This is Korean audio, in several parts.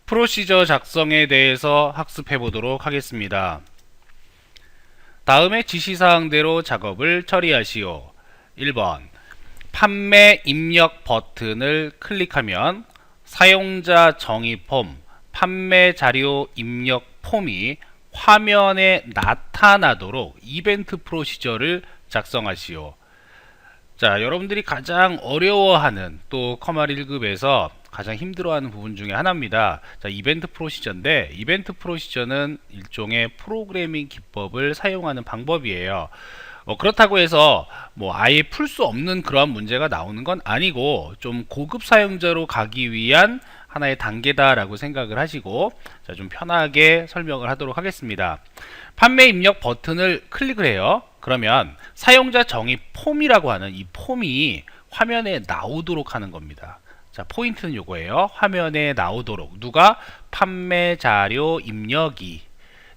프로시저 작성에 대해서 학습해 보도록 하겠습니다. 다음의 지시사항대로 작업을 처리하시오. 1번 판매 입력 버튼을 클릭하면 사용자 정의 폼, 판매 자료 입력 폼이 화면에 나타나도록 이벤트 프로시저를 작성하시오. 자, 여러분들이 가장 어려워하는 또 커말 1급에서 가장 힘들어하는 부분 중에 하나입니다. 자, 이벤트 프로시저인데 이벤트 프로시저는 일종의 프로그래밍 기법을 사용하는 방법이에요. 그렇다고 해서 뭐 아예 풀 수 없는 그러한 문제가 나오는 건 아니고 좀 고급 사용자로 가기 위한 하나의 단계다라고 생각을 하시고, 자, 좀 편하게 설명을 하도록 하겠습니다. 판매 입력 버튼을 클릭을 해요. 그러면 사용자 정의 폼이라고 하는 이 폼이 화면에 나오도록 하는 겁니다. 자, 포인트는 요거예요. 화면에 나오도록. 누가? 판매 자료 입력이.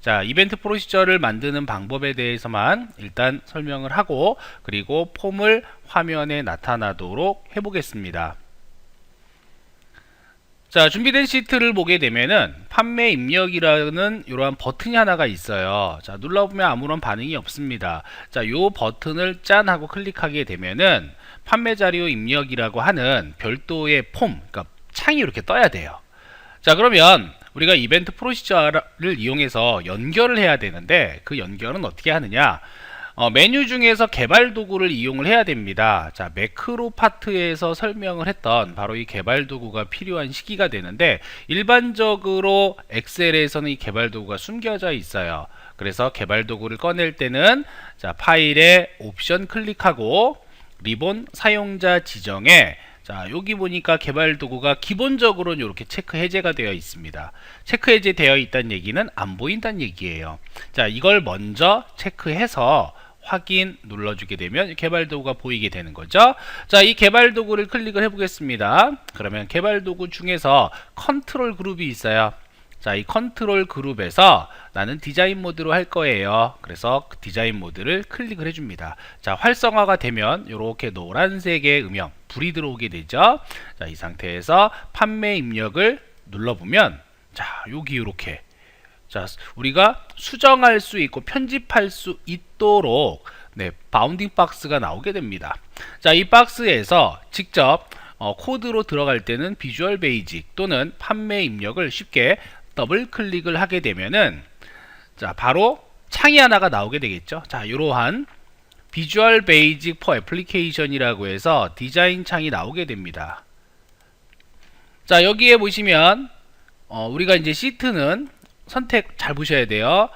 자, 이벤트 프로시저를 만드는 방법에 대해서만 일단 설명을 하고, 그리고 폼을 화면에 나타나도록 해보겠습니다. 자, 준비된 시트를 보게 되면은 판매 입력이라는 이러한 버튼이 하나가 있어요. 자, 눌러보면 아무런 반응이 없습니다. 자, 요 버튼을 짠 하고 클릭하게 되면은 판매 자료 입력이라고 하는 별도의 폼, 그러니까 창이 이렇게 떠야 돼요. 자, 그러면 우리가 이벤트 프로시저를 이용해서 연결을 해야 되는데 그 연결은 어떻게 하느냐? 메뉴 중에서 개발 도구를 이용을 해야 됩니다. 자, 매크로 파트에서 설명을 했던 바로 이 개발 도구가 필요한 시기가 되는데, 일반적으로 엑셀에서는 이 개발 도구가 숨겨져 있어요. 그래서 개발 도구를 꺼낼 때는 자, 파일에 옵션 클릭하고 리본 사용자 지정에, 자, 여기 보니까 개발 도구가 기본적으로는 이렇게 체크 해제가 되어 있습니다. 체크 해제 되어 있다는 얘기는 안 보인다는 얘기예요. 자, 이걸 먼저 체크해서 확인 눌러주게 되면 개발 도구가 보이게 되는 거죠. 자, 이 개발 도구를 클릭을 해보겠습니다. 그러면 개발 도구 중에서 컨트롤 그룹이 있어요. 자, 이 컨트롤 그룹에서 나는 디자인 모드로 할 거예요. 그래서 그 디자인 모드를 클릭을 해줍니다. 자, 활성화가 되면 이렇게 노란색의 음영, 불이 들어오게 되죠. 자, 이 상태에서 판매 입력을 눌러보면, 자, 여기 이렇게, 자, 우리가 수정할 수 있고 편집할 수 있도록, 네, 바운딩 박스가 나오게 됩니다. 자, 이 박스에서 직접 코드로 들어갈 때는 비주얼 베이직 또는 판매 입력을 쉽게 더블 클릭을 하게 되면은, 자, 바로 창이 하나가 나오게 되겠죠. 자, 이러한 비주얼 베이직 포 애플리케이션이라고 해서 디자인 창이 나오게 됩니다. 자, 여기에 보시면 우리가 이제 시트는 선택 잘 보셔야 돼요.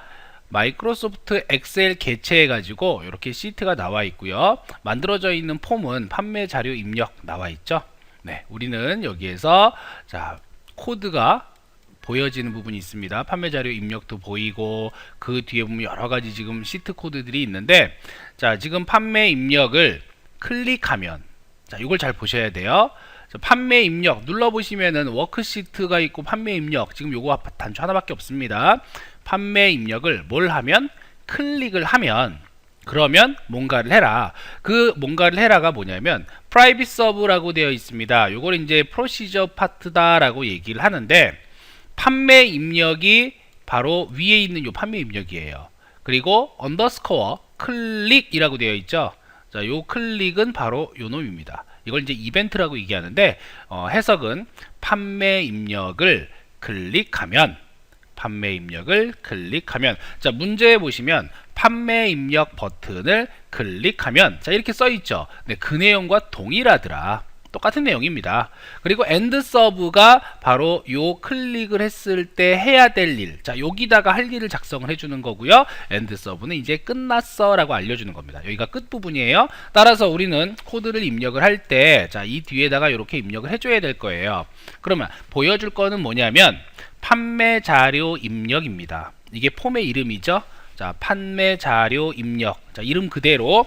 마이크로소프트 엑셀 개체해 가지고 이렇게 시트가 나와 있고요. 만들어져 있는 폼은 판매 자료 입력 나와 있죠. 네, 우리는 여기에서 자, 코드가 보여지는 부분이 있습니다. 판매 자료 입력도 보이고 그 뒤에 보면 여러 가지 지금 시트 코드들이 있는데, 자, 지금 판매 입력을 클릭하면, 자, 이걸 잘 보셔야 돼요. 자, 판매 입력 눌러보시면은 워크시트가 있고 판매 입력, 지금 요거 단추 하나밖에 없습니다. 판매 입력을 뭘 하면? 클릭을 하면, 그러면 뭔가를 해라. 그 뭔가를 해라가 뭐냐면 프라이빗 서브라고 되어 있습니다. 요걸 이제 프로시저 파트다라고 얘기를 하는데, 판매 입력이 바로 위에 있는 요 판매 입력이에요. 그리고 언더스코어 클릭이라고 되어 있죠. 자, 요 클릭은 바로 요 놈입니다. 이걸 이제 이벤트라고 얘기하는데, 해석은 판매 입력을 클릭하면, 판매 입력을 클릭하면, 자, 문제에 보시면 판매 입력 버튼을 클릭하면, 자, 이렇게 써 있죠. 네, 그 내용과 동일하더라. 똑같은 내용입니다. 그리고 엔드 서브가 바로 요 클릭을 했을 때 해야 될 일, 자, 여기다가 할 일을 작성을 해주는 거고요. 엔드 서브는 이제 끝났어 라고 알려주는 겁니다. 여기가 끝 부분이에요. 따라서 우리는 코드를 입력을 할 때, 자, 이 뒤에다가 이렇게 입력을 해줘야 될 거예요. 그러면 보여줄 거는 뭐냐면 판매 자료 입력입니다. 이게 폼의 이름이죠. 자, 판매 자료 입력. 자, 이름 그대로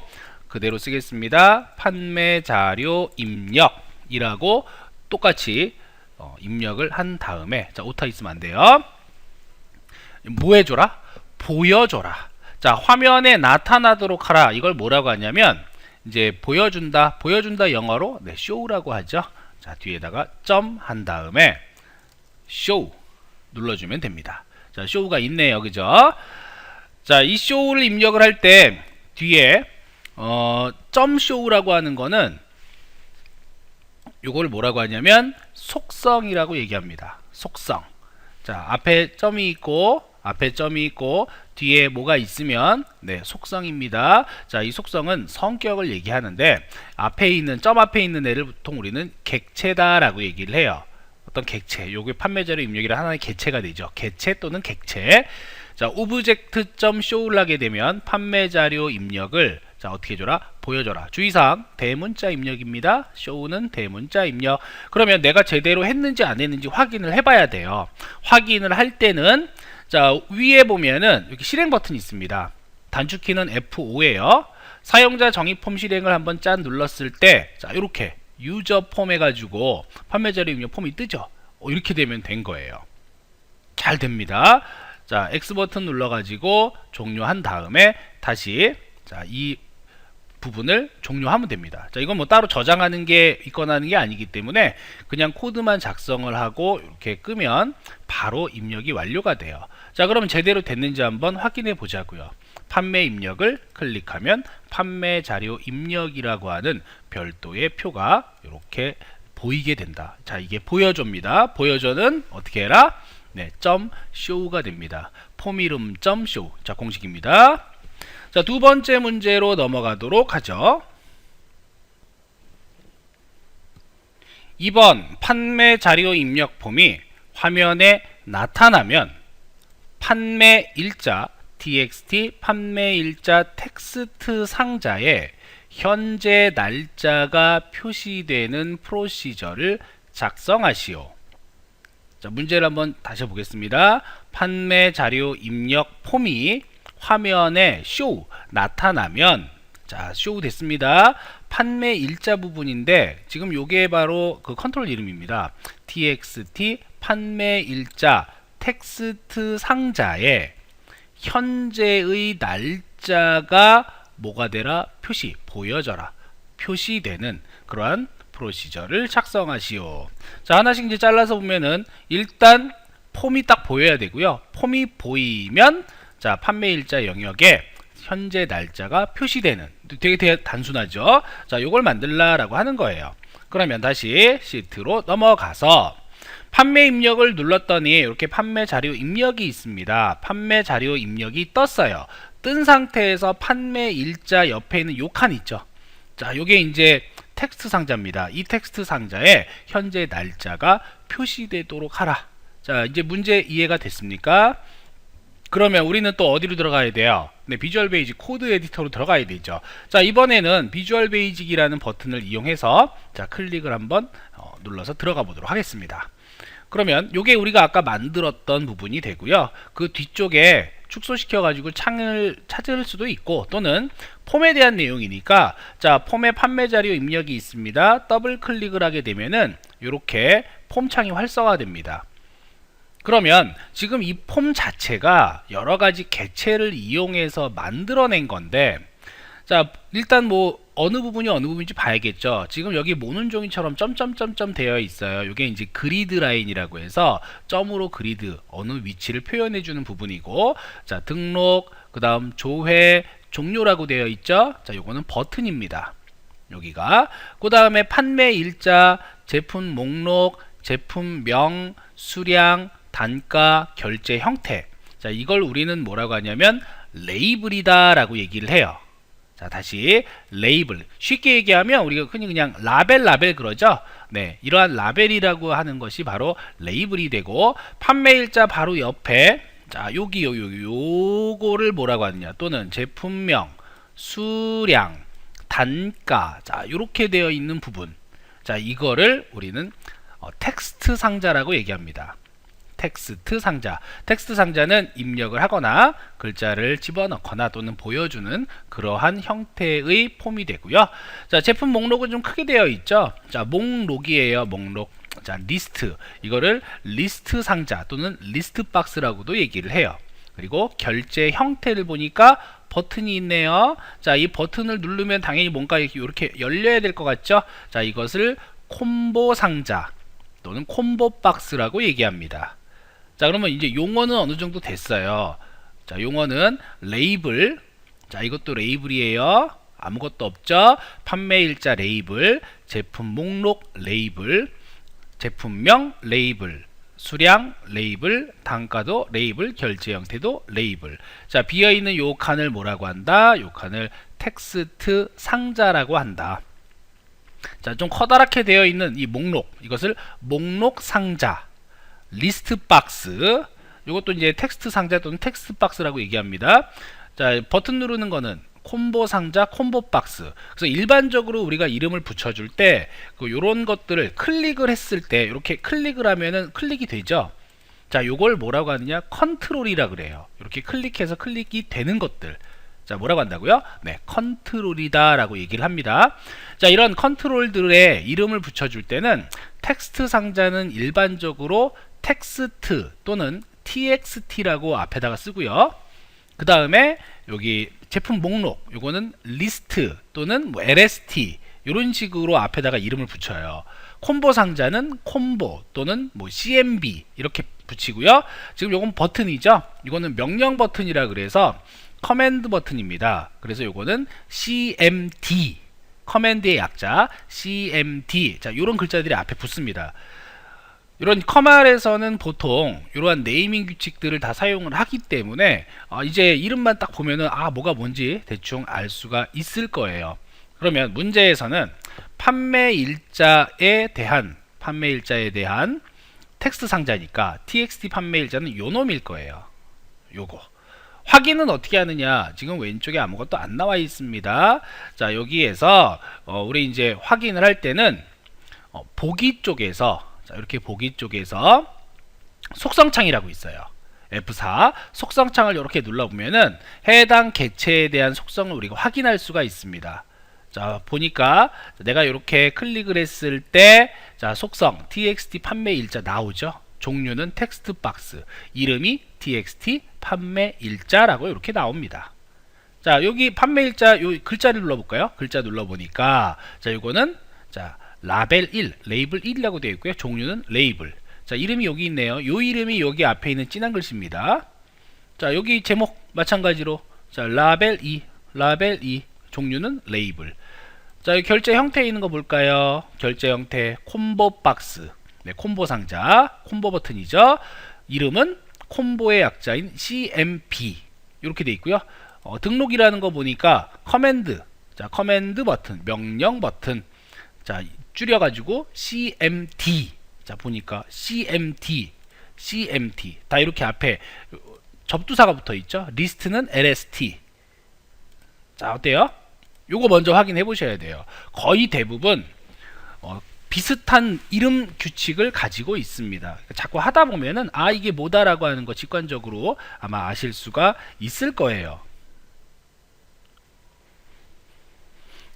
쓰겠습니다. 판매 자료 입력이라고 똑같이 입력을 한 다음에, 자, 오타 있으면 안 돼요. 뭐 해줘라? 보여줘라. 자, 화면에 나타나도록 하라. 이걸 뭐라고 하냐면 이제 보여준다 영어로 네, show라고 하죠. 자, 뒤에다가 점 한 다음에 show. 눌러주면 됩니다. 자, show가 있네요. 그죠? 자, 이 show를 입력을 할 때 뒤에 .show라고 하는 거는 요걸 뭐라고 하냐면 속성이라고 얘기합니다. 속성. 자, 앞에 점이 있고 뒤에 뭐가 있으면 속성입니다. 자, 이 속성은 성격을 얘기하는데 앞에 있는 점 앞에 있는 애를 보통 우리는 객체다라고 얘기를 해요. 어떤 객체, 요게 판매자료 입력이라 하나의 객체가 되죠. 객체 또는 객체. 자, 오브젝트.show를 하게 되면 판매자료 입력을 자, 어떻게 해줘라? 보여줘라. 주의사항, 대문자 입력입니다. show는 대문자 입력. 그러면 내가 제대로 했는지 안 했는지 확인을 해봐야 돼요. 확인을 할 때는 자, 위에 보면은 이렇게 실행 버튼이 있습니다. 단축키는 F5예요. 사용자 정의 폼 실행을 한번 짠 눌렀을 때 자, 이렇게 유저 폼 해가지고 판매자료 입력 폼이 뜨죠. 이렇게 되면 된 거예요. 잘 됩니다. 자, X 버튼 눌러가지고 종료한 다음에 다시 자, 이 부분을 종료하면 됩니다. 자, 이건 뭐 따로 저장하는 게 있거나 하는 게 아니기 때문에 그냥 코드만 작성을 하고 이렇게 끄면 바로 입력이 완료가 돼요. 자, 그러면 제대로 됐는지 한번 확인해 보자고요. 판매 입력을 클릭하면 판매 자료 입력이라고 하는 별도의 표가 이렇게 보이게 된다. 자, 이게 보여줘입니다. 보여줘는 어떻게 해라? .show가 됩니다. 폼 이름 .show. 자, 공식입니다. 자, 두 번째 문제로 넘어가도록 하죠. 2번 판매 자료 입력 폼이 화면에 나타나면 판매 일자 txt 판매 일자 텍스트 상자에 현재 날짜가 표시되는 프로시저를 작성하시오. 자, 문제를 한번 다시 보겠습니다. 판매 자료 입력 폼이 화면에 쇼 나타나면 자, 쇼 됐습니다. 판매 일자 부분인데 지금 요게 바로 그 컨트롤 이름입니다. txt 판매 일자 텍스트 상자에 현재의 날짜가 뭐가 되라? 표시, 보여져라. 표시되는 그러한 프로시저를 작성하시오. 자, 하나씩 이제 잘라서 보면은 일단 폼이 딱 보여야 되고요. 폼이 보이면 자, 판매 일자 영역에 현재 날짜가 표시되는 되게 단순하죠. 자, 요걸 만들라라고 하는 거예요. 그러면 다시 시트로 넘어가서 판매 입력을 눌렀더니 이렇게 판매 자료 입력이 있습니다. 판매 자료 입력이 떴어요. 뜬 상태에서 판매 일자 옆에 있는 요 칸 있죠. 자, 요게 이제 텍스트 상자입니다. 이 텍스트 상자에 현재 날짜가 표시되도록 하라. 자, 이제 문제 이해가 됐습니까? 그러면 우리는 또 어디로 들어가야 돼요? 비주얼 베이직 코드 에디터로 들어가야 되죠. 자, 이번에는 비주얼 베이직이라는 버튼을 이용해서 자, 클릭을 한번 눌러서 들어가 보도록 하겠습니다. 그러면 요게 우리가 아까 만들었던 부분이 되고요. 그 뒤쪽에 축소시켜 가지고 창을 찾을 수도 있고 또는 폼에 대한 내용이니까 자, 폼에 판매 자료 입력이 있습니다. 더블 클릭을 하게 되면은 요렇게 폼 창이 활성화됩니다. 그러면 지금 이 폼 자체가 여러가지 객체를 이용해서 만들어낸 건데 자, 일단 뭐 어느 부분이 어느 부분인지 봐야겠죠. 지금 여기 모는 종이처럼 점점점점 되어 있어요. 이게 이제 그리드 라인이라고 해서 점으로 그리드 어느 위치를 표현해 주는 부분이고 자, 등록, 그 다음 조회, 종료라고 되어 있죠. 자, 요거는 버튼입니다. 여기가 그 다음에 판매 일자, 제품 목록, 제품명, 수량, 단가, 결제 형태. 자, 이걸 우리는 뭐라고 하냐면 레이블이다 라고 얘기를 해요. 자, 다시 레이블. 쉽게 얘기하면 우리가 흔히 그냥 라벨 그러죠. 네, 이러한 라벨이라고 하는 것이 바로 레이블이 되고 판매일자 바로 옆에 자, 요거를 뭐라고 하느냐 또는 제품명, 수량, 단가 자, 요렇게 되어 있는 부분. 자, 이거를 우리는 텍스트 상자라고 얘기합니다. 텍스트 상자. 텍스트 상자는 입력을 하거나 글자를 집어넣거나 또는 보여주는 그러한 형태의 폼이 되고요. 자, 제품 목록은 좀 크게 되어 있죠. 자, 목록이에요. 목록. 자, 리스트. 이거를 리스트 상자 또는 리스트 박스라고도 얘기를 해요. 그리고 결제 형태를 보니까 버튼이 있네요. 자, 이 버튼을 누르면 당연히 뭔가 이렇게 열려야 될 것 같죠. 자, 이것을 콤보 상자 또는 콤보 박스라고 얘기합니다. 자, 그러면 이제 용어는 어느 정도 됐어요. 자, 용어는 레이블. 자, 이것도 레이블이에요. 아무것도 없죠. 판매일자 레이블, 제품 목록 레이블, 제품명 레이블, 수량 레이블, 단가도 레이블, 결제 형태도 레이블. 자, 비어있는 요 칸을 뭐라고 한다? 요 칸을 텍스트 상자라고 한다. 자, 좀 커다랗게 되어 있는 이 목록, 이것을 목록 상자, 리스트 박스, 이것도 이제 텍스트 상자 또는 텍스트 박스라고 얘기합니다. 자, 버튼 누르는 거는 콤보 상자, 콤보 박스. 그래서 일반적으로 우리가 이름을 붙여줄 때 요런 것들을 클릭을 했을 때 이렇게 클릭을 하면은 클릭이 되죠. 자, 요걸 뭐라고 하느냐? 컨트롤이라 그래요. 이렇게 클릭해서 클릭이 되는 것들. 자, 뭐라고 한다고요? 네, 컨트롤이다 라고 얘기를 합니다. 자, 이런 컨트롤들의 이름을 붙여줄 때는 텍스트 상자는 일반적으로 텍스트 또는 txt라고 앞에다가 쓰고요. 그 다음에 여기 제품 목록, 요거는 리스트 또는 뭐 lst 이런 식으로 앞에다가 이름을 붙여요. 콤보 상자는 콤보 또는 뭐 cmb 이렇게 붙이고요. 지금 요건 버튼이죠. 이거는 명령 버튼이라 그래서 커맨드 버튼입니다. 그래서 요거는 cmd, 커맨드의 약자 cmd. 자, 요런 글자들이 앞에 붙습니다. 이런 커말에서는 보통 이러한 네이밍 규칙들을 다 사용을 하기 때문에 이제 이름만 딱 보면은 뭐가 뭔지 대충 알 수가 있을 거예요. 그러면 문제에서는 판매일자에 대한 텍스트 상자니까 txt 판매일자는 요 놈일 거예요. 요거 확인은 어떻게 하느냐? 지금 왼쪽에 아무것도 안 나와 있습니다. 자, 여기에서 우리 이제 확인을 할 때는 보기 쪽에서, 자, 이렇게 보기 쪽에서 속성창이라고 있어요. F4 속성창을 이렇게 눌러보면은 해당 객체에 대한 속성을 우리가 확인할 수가 있습니다. 자, 보니까 내가 이렇게 클릭을 했을 때, 자, 속성 txt 판매일자 나오죠. 종류는 텍스트 박스, 이름이 txt 판매일자라고 이렇게 나옵니다. 자, 여기 판매일자 요 글자를 눌러볼까요? 글자 눌러보니까, 자, 요거는 자 라벨 1, 레이블 1이라고 되어 있고요. 종류는 레이블. 자, 이름이 여기 있네요. 요 이름이 여기 앞에 있는 진한 글씨입니다. 자, 여기 제목 마찬가지로, 자, 라벨 2, 종류는 레이블. 자, 여기 결제 형태에 있는 거 볼까요? 결제 형태 콤보 박스, 네, 콤보 상자, 콤보 버튼이죠. 이름은 콤보의 약자인 CMP 이렇게 돼 있고요. 등록이라는 거 보니까 커맨드, 자, 커맨드 버튼, 명령 버튼. 자, 줄여가지고 CMD. 자, 보니까 CMD 다 이렇게 앞에 접두사가 붙어 있죠. 리스트는 LST. 자, 어때요? 요거 먼저 확인해 보셔야 돼요. 거의 대부분 비슷한 이름 규칙을 가지고 있습니다. 자꾸 하다 보면은 이게 뭐다라고 하는 거 직관적으로 아마 아실 수가 있을 거예요.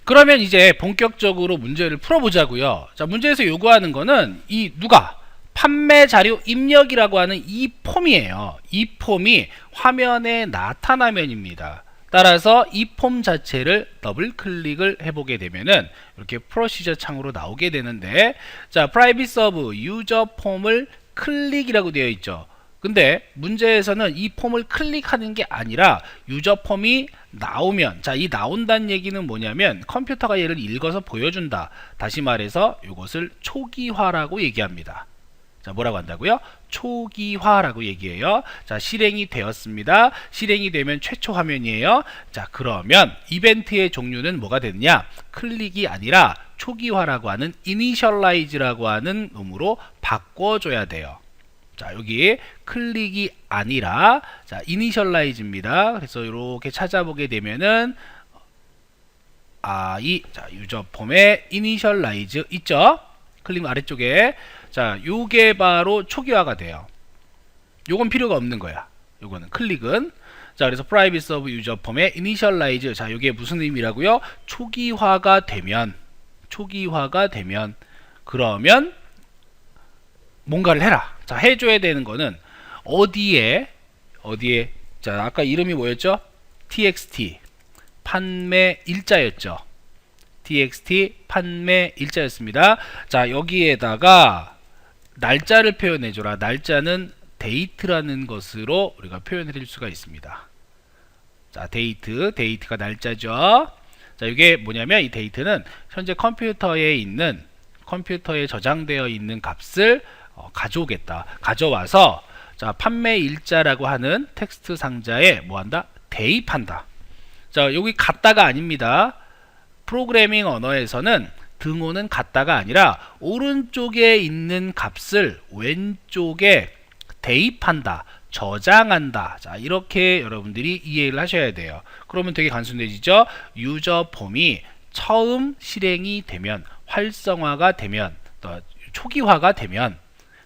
그러면 이제 본격적으로 문제를 풀어보자고요. 자, 문제에서 요구하는 거는 누가 판매 자료 입력이라고 하는 이 폼이에요. 이 폼이 화면에 나타나면입니다. 따라서 이 폼 자체를 더블 클릭을 해보게 되면은 이렇게 프로시저 창으로 나오게 되는데, 자, 프라이빗 서브 유저 폼을 클릭이라고 되어 있죠. 근데 문제에서는 이 폼을 클릭하는 게 아니라 유저 폼이 나오면, 자, 이 나온다는 얘기는 뭐냐면 컴퓨터가 얘를 읽어서 보여준다. 다시 말해서 이것을 초기화라고 얘기합니다. 자, 뭐라고 한다고요? 초기화라고 얘기해요. 자, 실행이 되었습니다. 실행이 되면 최초 화면이에요. 자, 그러면 이벤트의 종류는 뭐가 되느냐? 클릭이 아니라 초기화라고 하는 이니셜라이즈라고 하는 놈으로 바꿔줘야 돼요. 자, 여기 클릭이 아니라, 자, 이니셜라이즈입니다. 그래서 이렇게 찾아보게 되면은 자, 유저 폼에 이니셜라이즈 있죠? 클릭 아래쪽에. 자, 요게 바로 초기화가 돼요. 요건 필요가 없는 거야. 요거는 클릭은. 자, 그래서 private serve user 폼에 initialize. 자, 요게 무슨 의미라고요? 초기화가 되면 그러면 뭔가를 해라. 자, 해줘야 되는 거는 어디에, 자, 아까 이름이 뭐였죠? txt 판매 일자였죠. txt 판매 일자였습니다. 자, 여기에다가 날짜를 표현해줘라. 날짜는 데이트라는 것으로 우리가 표현을 해줄 수가 있습니다. 자, 데이트가 날짜죠. 자, 이게 뭐냐면 이 데이트는 현재 컴퓨터에 저장되어 있는 값을 가져오겠다. 가져와서 자, 판매 일자라고 하는 텍스트 상자에 뭐한다? 대입한다. 자, 여기 같다가 아닙니다. 프로그래밍 언어에서는 등호는 같다가 아니라 오른쪽에 있는 값을 왼쪽에 대입한다, 저장한다. 자, 이렇게 여러분들이 이해를 하셔야 돼요. 그러면 되게 단순해지죠. 유저 폼이 처음 실행이 되면, 활성화가 되면, 또 초기화가 되면,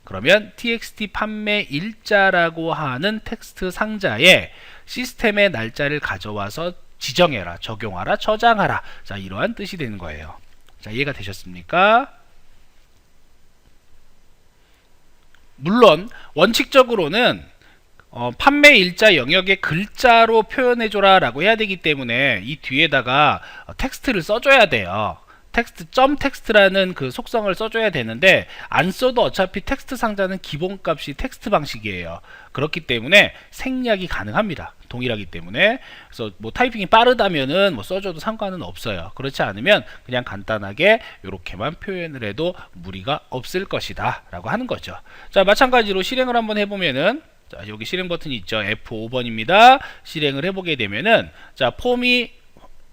그러면 txt 판매 일자라고 하는 텍스트 상자에 시스템의 날짜를 가져와서 지정해라, 적용하라, 저장하라. 자, 이러한 뜻이 되는 거예요. 자, 이해가 되셨습니까? 물론 원칙적으로는 판매 일자 영역의 글자로 표현해줘라 라고 해야 되기 때문에 이 뒤에다가 텍스트를 써줘야 돼요. 텍스트라는 그 속성을 써줘야 되는데 안 써도 어차피 텍스트 상자는 기본값이 텍스트 방식이에요. 그렇기 때문에 생략이 가능합니다. 동일하기 때문에. 그래서 뭐 타이핑이 빠르다면은 뭐 써줘도 상관은 없어요. 그렇지 않으면 그냥 간단하게 이렇게만 표현을 해도 무리가 없을 것이다 라고 하는 거죠. 자, 마찬가지로 실행을 한번 해보면은, 자, 여기 실행 버튼이 있죠. F5번입니다. 실행을 해보게 되면은, 자, 폼이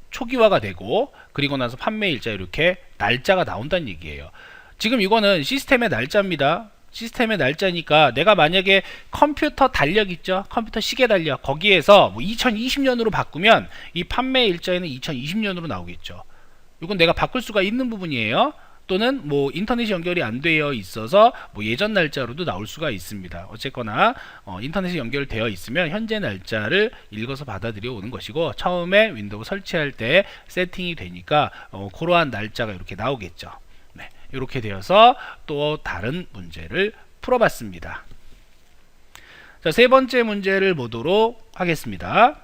초기화가 되고, 그리고 나서 판매 일자 이렇게 날짜가 나온다는 얘기예요. 지금 이거는 시스템의 날짜입니다. 시스템의 날짜니까 내가 만약에 컴퓨터 달력 있죠? 컴퓨터 시계 달력, 거기에서 뭐 2020년으로 바꾸면 이 판매 일자에는 2020년으로 나오겠죠. 이건 내가 바꿀 수가 있는 부분이에요. 또는 뭐 인터넷이 연결이 안 되어 있어서 뭐 예전 날짜로도 나올 수가 있습니다. 어쨌거나 인터넷이 연결되어 있으면 현재 날짜를 읽어서 받아들여 오는 것이고, 처음에 윈도우 설치할 때 세팅이 되니까 그러한 날짜가 이렇게 나오겠죠. 네, 이렇게 되어서 또 다른 문제를 풀어봤습니다. 자, 세 번째 문제를 보도록 하겠습니다.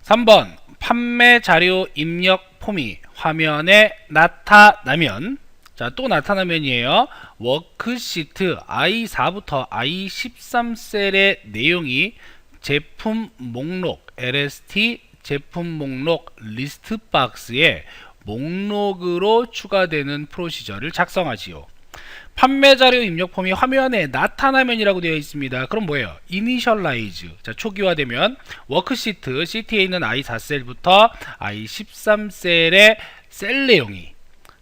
3번 판매 자료 입력 폼이 화면에 나타나면, 자, 또 나타나면이에요. 워크시트 I4부터 I13셀의 내용이 제품 목록 LST 제품 목록 리스트 박스에 목록으로 추가되는 프로시저를 작성하지요. 판매 자료 입력 폼이 화면에 나타나면이라고 되어 있습니다. 그럼 뭐예요? 이니셜라이즈. 자, 초기화되면 워크시트 CT에 있는 I4셀부터 I13셀의 셀 내용이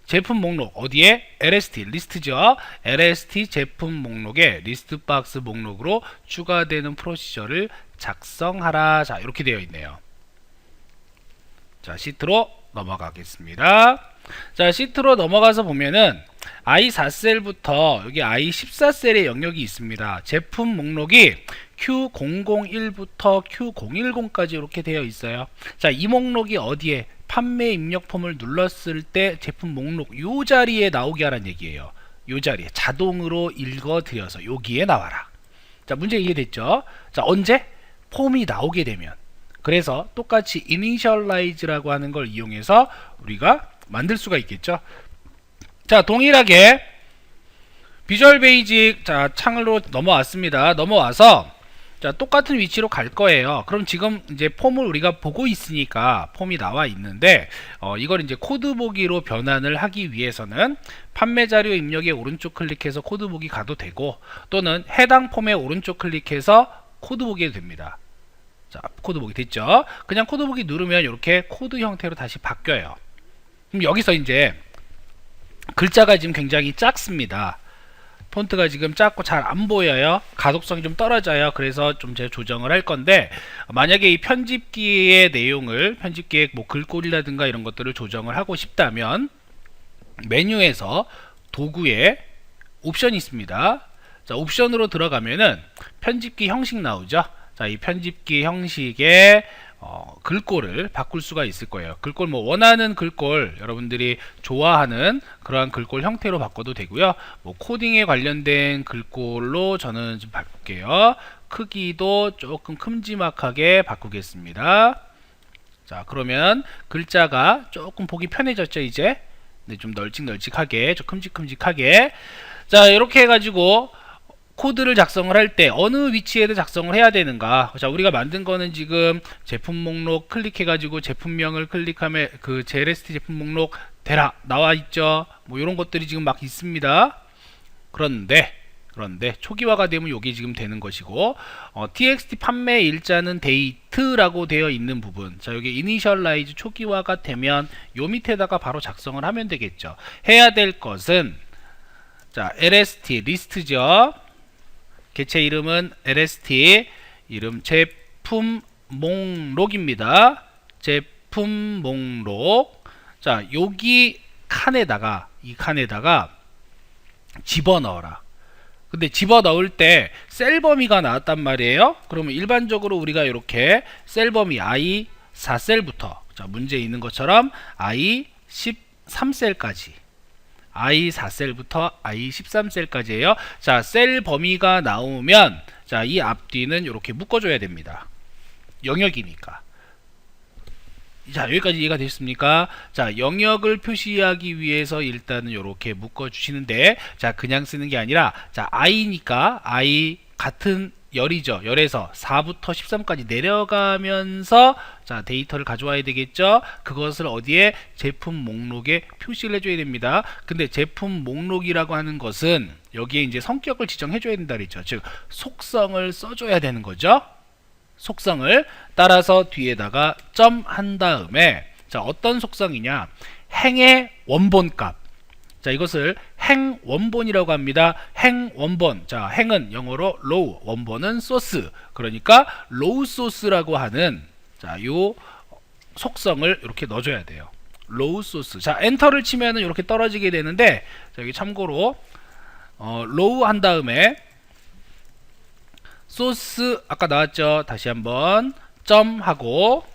제품 목록 어디에? LST 리스트죠. LST 제품 목록에 리스트 박스 목록으로 추가되는 프로시저를 작성하라. 자, 이렇게 되어 있네요. 자, 시트로 넘어가겠습니다. 자, 시트로 넘어가서 보면은 I4셀부터 여기 I14셀의 영역이 있습니다. 제품 목록이 Q001부터 Q010까지 이렇게 되어 있어요. 자, 이 목록이 어디에? 판매 입력 폼을 눌렀을 때 제품 목록 요 자리에 나오게 하라는 얘기예요. 요 자리에 자동으로 읽어드려서 여기에 나와라. 자, 문제 이해됐죠? 자, 언제? 폼이 나오게 되면. 그래서 똑같이 initialize라고 하는 걸 이용해서 우리가 만들 수가 있겠죠. 자, 동일하게 비주얼 베이직, 자, 창으로 넘어왔습니다. 넘어와서 자, 똑같은 위치로 갈 거예요. 그럼 지금 이제 폼을 우리가 보고 있으니까 폼이 나와 있는데 이걸 이제 코드 보기로 변환을 하기 위해서는 판매 자료 입력에 오른쪽 클릭해서 코드 보기 가도 되고, 또는 해당 폼에 오른쪽 클릭해서 코드 보기 해도 됩니다. 자, 코드 보기 됐죠? 그냥 코드 보기 누르면 이렇게 코드 형태로 다시 바뀌어요. 그럼 여기서 이제 글자가 지금 굉장히 작습니다. 폰트가 지금 작고 잘 안 보여요. 가독성이 좀 떨어져요. 그래서 좀 제가 조정을 할 건데, 만약에 이 편집기의 내용을, 편집기의 뭐 글꼴이라든가 이런 것들을 조정을 하고 싶다면 메뉴에서 도구에 옵션이 있습니다. 자, 옵션으로 들어가면은 편집기 형식 나오죠. 자, 이 편집기 형식의 글꼴을 바꿀 수가 있을 거예요. 글꼴 뭐 원하는 글꼴, 여러분들이 좋아하는 그러한 글꼴 형태로 바꿔도 되고요. 뭐 코딩에 관련된 글꼴로 저는 좀 바꿀게요. 크기도 조금 큼지막하게 바꾸겠습니다. 자, 그러면 글자가 조금 보기 편해졌죠, 이제. 네, 좀 널찍널찍하게, 좀 큼직큼직하게. 자, 이렇게 해가지고 코드를 작성을 할 때 어느 위치에도 작성을 해야 되는가. 자, 우리가 만든 거는 지금 제품 목록 클릭해 가지고 제품명을 클릭하면 그 JLST 제품 목록 대라 나와 있죠. 뭐 이런 것들이 지금 막 있습니다. 그런데 초기화가 되면 이게 지금 되는 것이고, txt 판매 일자는 date라고 되어 있는 부분, 자 여기 initialize 초기화가 되면 요 밑에다가 바로 작성을 하면 되겠죠. 해야 될 것은 자 lst 리스트죠. 개체 이름은 lst 이름 제품 목록입니다. 제품 목록. 자 여기 칸에다가 이 칸에다가 집어넣어라. 근데 집어넣을 때 셀 범위가 나왔단 말이에요. 그러면 일반적으로 우리가 이렇게 셀 범위 i 4셀부터 자 문제에 있는 것처럼 i 13셀까지 i 4셀부터 i 13셀까지예요. 자 셀 범위가 나오면 자 이 앞뒤는 이렇게 묶어줘야 됩니다. 영역이니까. 자 여기까지 이해가 되셨습니까? 자 영역을 표시하기 위해서 일단은 이렇게 묶어 주시는데, 자 그냥 쓰는 게 아니라 자 i니까 i 같은 열이죠. 열에서 4부터 13까지 내려가면서 자 데이터를 가져와야 되겠죠. 그것을 어디에 제품 목록에 표시를 해줘야 됩니다. 근데 제품 목록이라고 하는 것은 여기에 이제 성격을 지정해 줘야 된다 그랬죠. 즉 속성을 써줘야 되는 거죠. 속성을 따라서 뒤에다가 점 한 다음에 자 어떤 속성이냐, 행의 원본값. 자 이것을 행 원본이라고 합니다. 행 원본. 자 행은 영어로 low, 원본은 source. 그러니까 low source라고 하는 자 요 속성을 이렇게 넣어줘야 돼요. low source. 자 엔터를 치면은 이렇게 떨어지게 되는데, 자 여기 참고로 low 한 다음에 소스 아까 나왔죠. 다시 한번 점 하고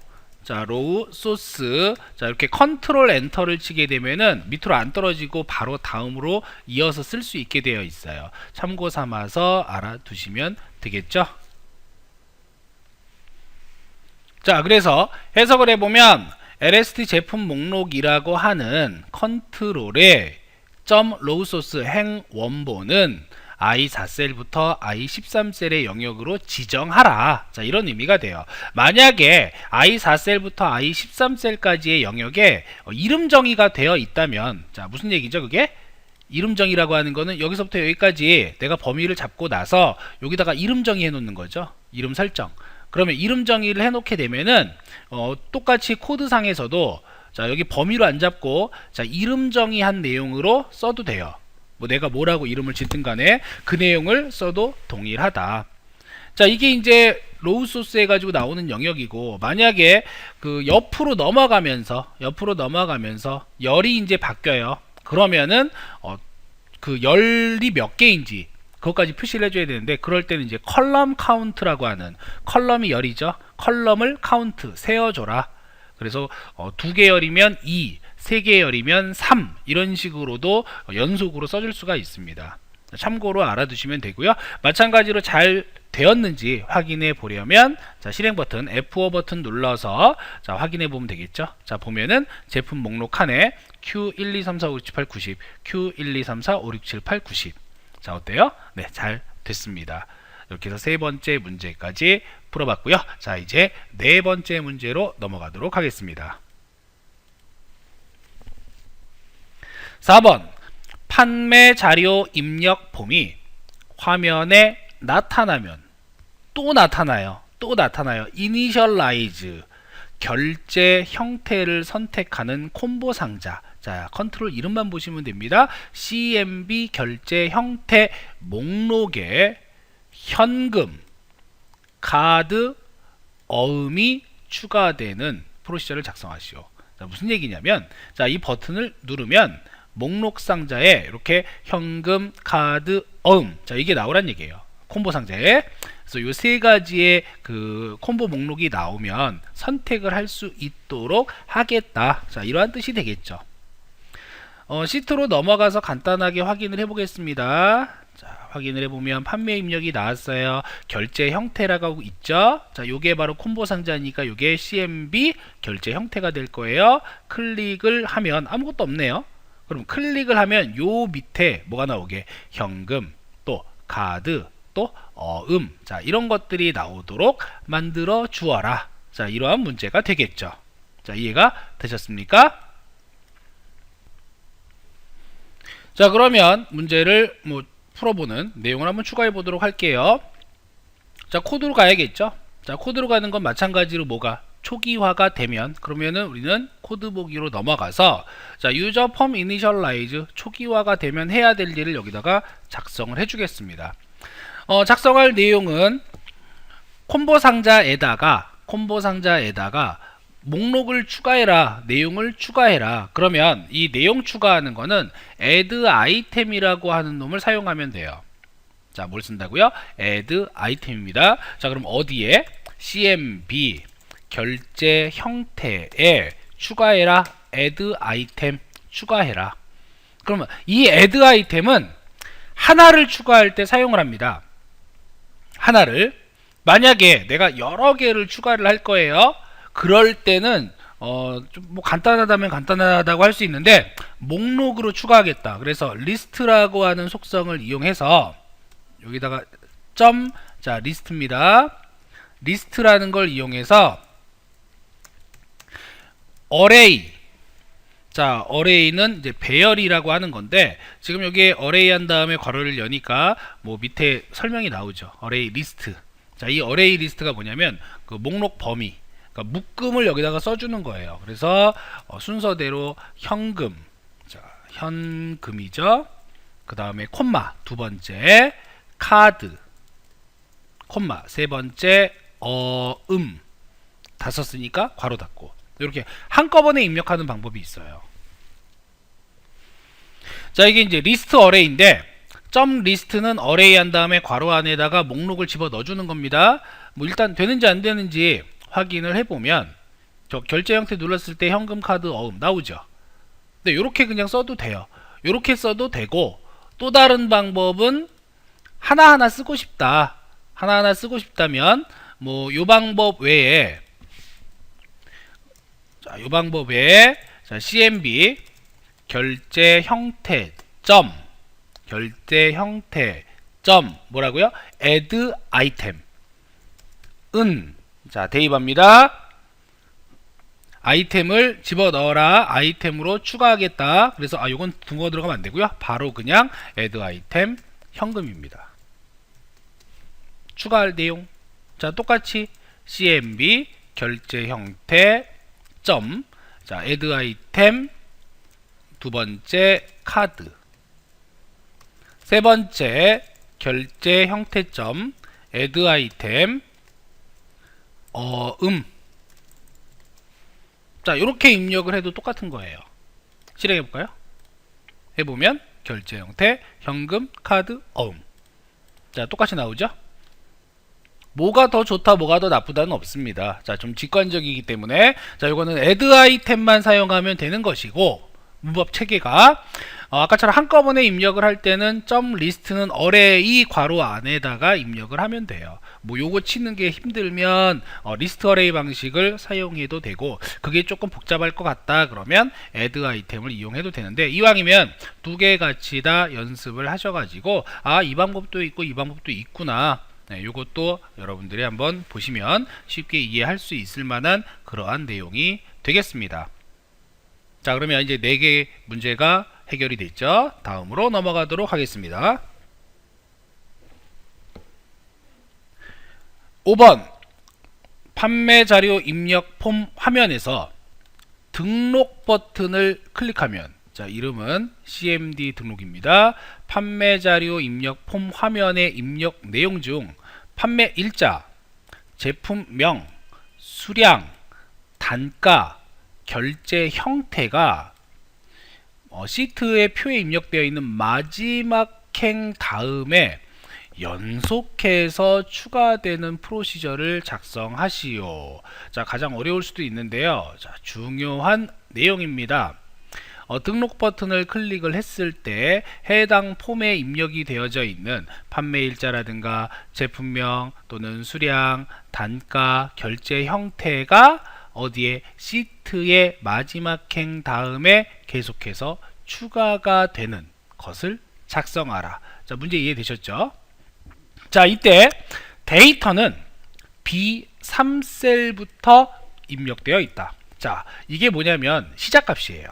자 로우 소스. 자 이렇게 컨트롤 엔터를 치게 되면은 밑으로 안 떨어지고 바로 다음으로 이어서 쓸 수 있게 되어 있어요. 참고 삼아서 알아두시면 되겠죠. 자 그래서 해석을 해보면 lst 제품 목록이라고 하는 컨트롤에 점 로우 소스 행 원본은 i 4셀부터 i 13셀의 영역으로 지정하라. 자 이런 의미가 돼요. 만약에 i 4셀부터 i 13셀까지의 영역에 이름 정의가 되어 있다면, 자 무슨 얘기죠 그게? 이름 정의라고 하는 거는 여기서부터 여기까지 내가 범위를 잡고 나서 여기다가 이름 정의 해 놓는 거죠. 이름 설정. 그러면 이름 정의를 해 놓게 되면은 똑같이 코드상에서도 자 여기 범위로 안 잡고 자 이름 정의한 내용으로 써도 돼요. 뭐 내가 뭐라고 이름을 짓든 간에 그 내용을 써도 동일하다. 자 이게 이제 로우 소스 해가지고 나오는 영역이고, 만약에 그 옆으로 넘어가면서 열이 이제 바뀌어요. 그러면은 그 열이 몇 개인지 그것까지 표시를 해줘야 되는데, 그럴 때는 이제 컬럼 카운트라고 하는, 컬럼이 열이죠. 컬럼을 카운트 세어줘라. 그래서 2개 열이면 2, 3개 열이면 3 이런 식으로도 연속으로 써줄 수가 있습니다. 참고로 알아두시면 되고요. 마찬가지로 잘 되었는지 확인해 보려면 자 실행 버튼 F5 버튼 눌러서 자 확인해 보면 되겠죠. 자 보면은 제품 목록 칸에 Q123456789 Q123456789 자 어때요? 네, 잘 됐습니다. 이렇게 해서 세 번째 문제까지 풀어봤고요. 자 이제 네 번째 문제로 넘어가도록 하겠습니다. 4번 판매 자료 입력 폼이 화면에 나타나면 또 나타나요. initialize 결제 형태를 선택하는 콤보 상자. 자 컨트롤 이름만 보시면 됩니다. CMB 결제 형태 목록에 현금, 카드, 어음이 추가되는 프로시저를 작성하시오. 자, 무슨 얘기냐면 자 이 버튼을 누르면 목록 상자에 이렇게 현금, 카드, 어음 자 이게 나오란 얘기예요. 콤보 상자에. 그래서 이 세 가지의 그 콤보 목록이 나오면 선택을 할 수 있도록 하겠다. 자 이러한 뜻이 되겠죠. 시트로 넘어가서 간단하게 확인을 해 보겠습니다. 자 확인을 해보면 판매 입력이 나왔어요. 결제 형태라고 있죠. 자 요게 바로 콤보 상자니까 요게 CMB 결제 형태가 될 거예요. 클릭을 하면 아무것도 없네요. 그럼 클릭을 하면 요 밑에 뭐가 나오게, 현금, 또 카드, 또 자, 이런 것들이 나오도록 만들어 주어라. 자, 이러한 문제가 되겠죠. 자, 이해가 되셨습니까? 자, 그러면 문제를 풀어보는 내용을 한번 추가해 보도록 할게요. 자, 코드로 가야겠죠. 자, 코드로 가는 건 마찬가지로 뭐가 초기화가 되면, 그러면은 우리는 코드 보기로 넘어가서, 자, 유저 펌 이니셜라이즈 초기화가 되면 해야 될 일을 여기다가 작성을 해주겠습니다. 작성할 내용은 콤보 상자에다가 목록을 추가해라, 내용을 추가해라. 그러면 이 내용 추가하는 거는 add item이라고 하는 놈을 사용하면 돼요. 자, 뭘 쓴다고요? add item입니다. 자, 그럼 어디에? cmb 결제 형태에 추가해라, add item 추가해라. 그러면 이 add item은 하나를 추가할 때 사용을 합니다. 하나를. 만약에 내가 여러 개를 추가를 할 거예요. 그럴 때는 좀 간단하다면 간단하다고 할 수 있는데, 목록으로 추가하겠다. 그래서 리스트라고 하는 속성을 이용해서 여기다가 자, 리스트입니다. 리스트라는 걸 이용해서 array, 자, array는 이제 배열이라고 하는 건데, 지금 여기에 array 한 다음에 괄호를 여니까 밑에 설명이 나오죠. array 리스트. 자, 이 array 리스트가 뭐냐면 그 목록 범위, 그러니까 묶음을 여기다가 써주는 거예요. 그래서 순서대로 현금, 자, 현금이죠. 그 다음에 콤마 두 번째, 카드, 콤마 세 번째, 다 썼으니까 괄호 닫고, 이렇게 한꺼번에 입력하는 방법이 있어요. 자, 이게 이제 리스트 어레이인데, 점 리스트는 어레이 한 다음에 괄호 안에다가 목록을 집어 넣어주는 겁니다. 일단 되는지 안 되는지 확인을 해보면, 저 결제 형태 눌렀을 때 현금, 카드, 나오죠. 근데 요렇게 그냥 써도 돼요. 요렇게 써도 되고, 또 다른 방법은 하나하나 쓰고 싶다. 하나하나 쓰고 싶다면 요 방법 외에, 자, 요 방법 외에, 자, cmb 결제 형태 점 뭐라고요? add item 자, 대입합니다. 아이템을 집어넣어라, 아이템으로 추가하겠다. 그래서 요건 둥어 들어가면 안 되고요. 바로 그냥 add item 현금입니다. 추가할 내용, 자, 똑같이 cmb 결제 형태 점, 자, add item 두 번째 카드, 세 번째 결제 형태점 add item 자, 이렇게 입력을 해도 똑같은 거예요. 실행해 볼까요? 해보면 결제 형태 현금, 카드, 자, 똑같이 나오죠. 뭐가 더 좋다, 뭐가 더 나쁘다는 없습니다. 자, 좀 직관적이기 때문에, 자, 이거는 add item만 사용하면 되는 것이고, 문법 체계가 아까처럼 한꺼번에 입력을 할 때는 점 리스트는 array 괄호 안에다가 입력을 하면 돼요. 요거 치는 게 힘들면 리스트 array 방식을 사용해도 되고, 그게 조금 복잡할 것 같다 그러면 add 아이템을 이용해도 되는데, 이왕이면 두 개 같이 다 연습을 하셔가지고, 이 방법도 있고 이 방법도 있구나, 네, 요것도 여러분들이 한번 보시면 쉽게 이해할 수 있을 만한 그러한 내용이 되겠습니다. 자, 그러면 이제 4개 문제가 해결이 됐죠. 다음으로 넘어가도록 하겠습니다. 5번 판매 자료 입력 폼 화면에서 등록 버튼을 클릭하면, 자, 이름은 cmd 등록입니다. 판매 자료 입력 폼 화면의 입력 내용 중 판매 일자, 제품명, 수량, 단가, 결제 형태가 시트의 표에 입력되어 있는 마지막 행 다음에 연속해서 추가되는 프로시저를 작성하시오. 자, 가장 어려울 수도 있는데요. 자, 중요한 내용입니다. 등록 버튼을 클릭을 했을 때 해당 폼에 입력이 되어져 있는 판매일자라든가 제품명 또는 수량, 단가, 결제 형태가 어디에 시트의 마지막 행 다음에 계속해서 추가가 되는 것을 작성하라. 자, 문제 이해되셨죠? 자, 이때 데이터는 B3셀부터 입력되어 있다. 자, 이게 뭐냐면 시작값이에요.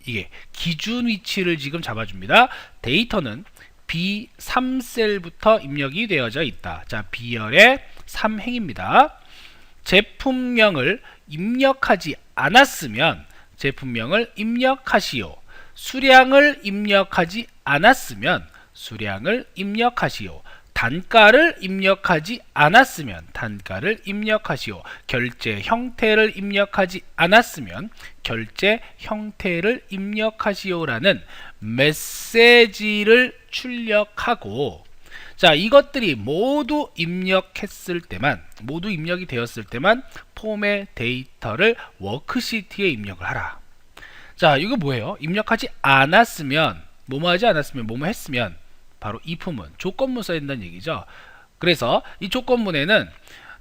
이게 기준 위치를 지금 잡아줍니다. 데이터는 B3셀부터 입력이 되어져 있다. 자, B열의 3행입니다. 제품명을 입력하지 않았으면 제품명을 입력하시오. 수량을 입력하지 않았으면 수량을 입력하시오. 단가를 입력하지 않았으면 단가를 입력하시오. 결제 형태를 입력하지 않았으면 결제 형태를 입력하시오라는 메시지를 출력하고, 자, 이것들이 모두 입력했을 때만, 모두 입력이 되었을 때만 폼의 데이터를 워크시트에 입력을 하라. 자, 이거 뭐예요? 입력하지 않았으면, 뭐뭐 하지 않았으면, 뭐뭐 했으면, 바로 if문, 조건문 써야 된다는 얘기죠. 그래서 이 조건문에는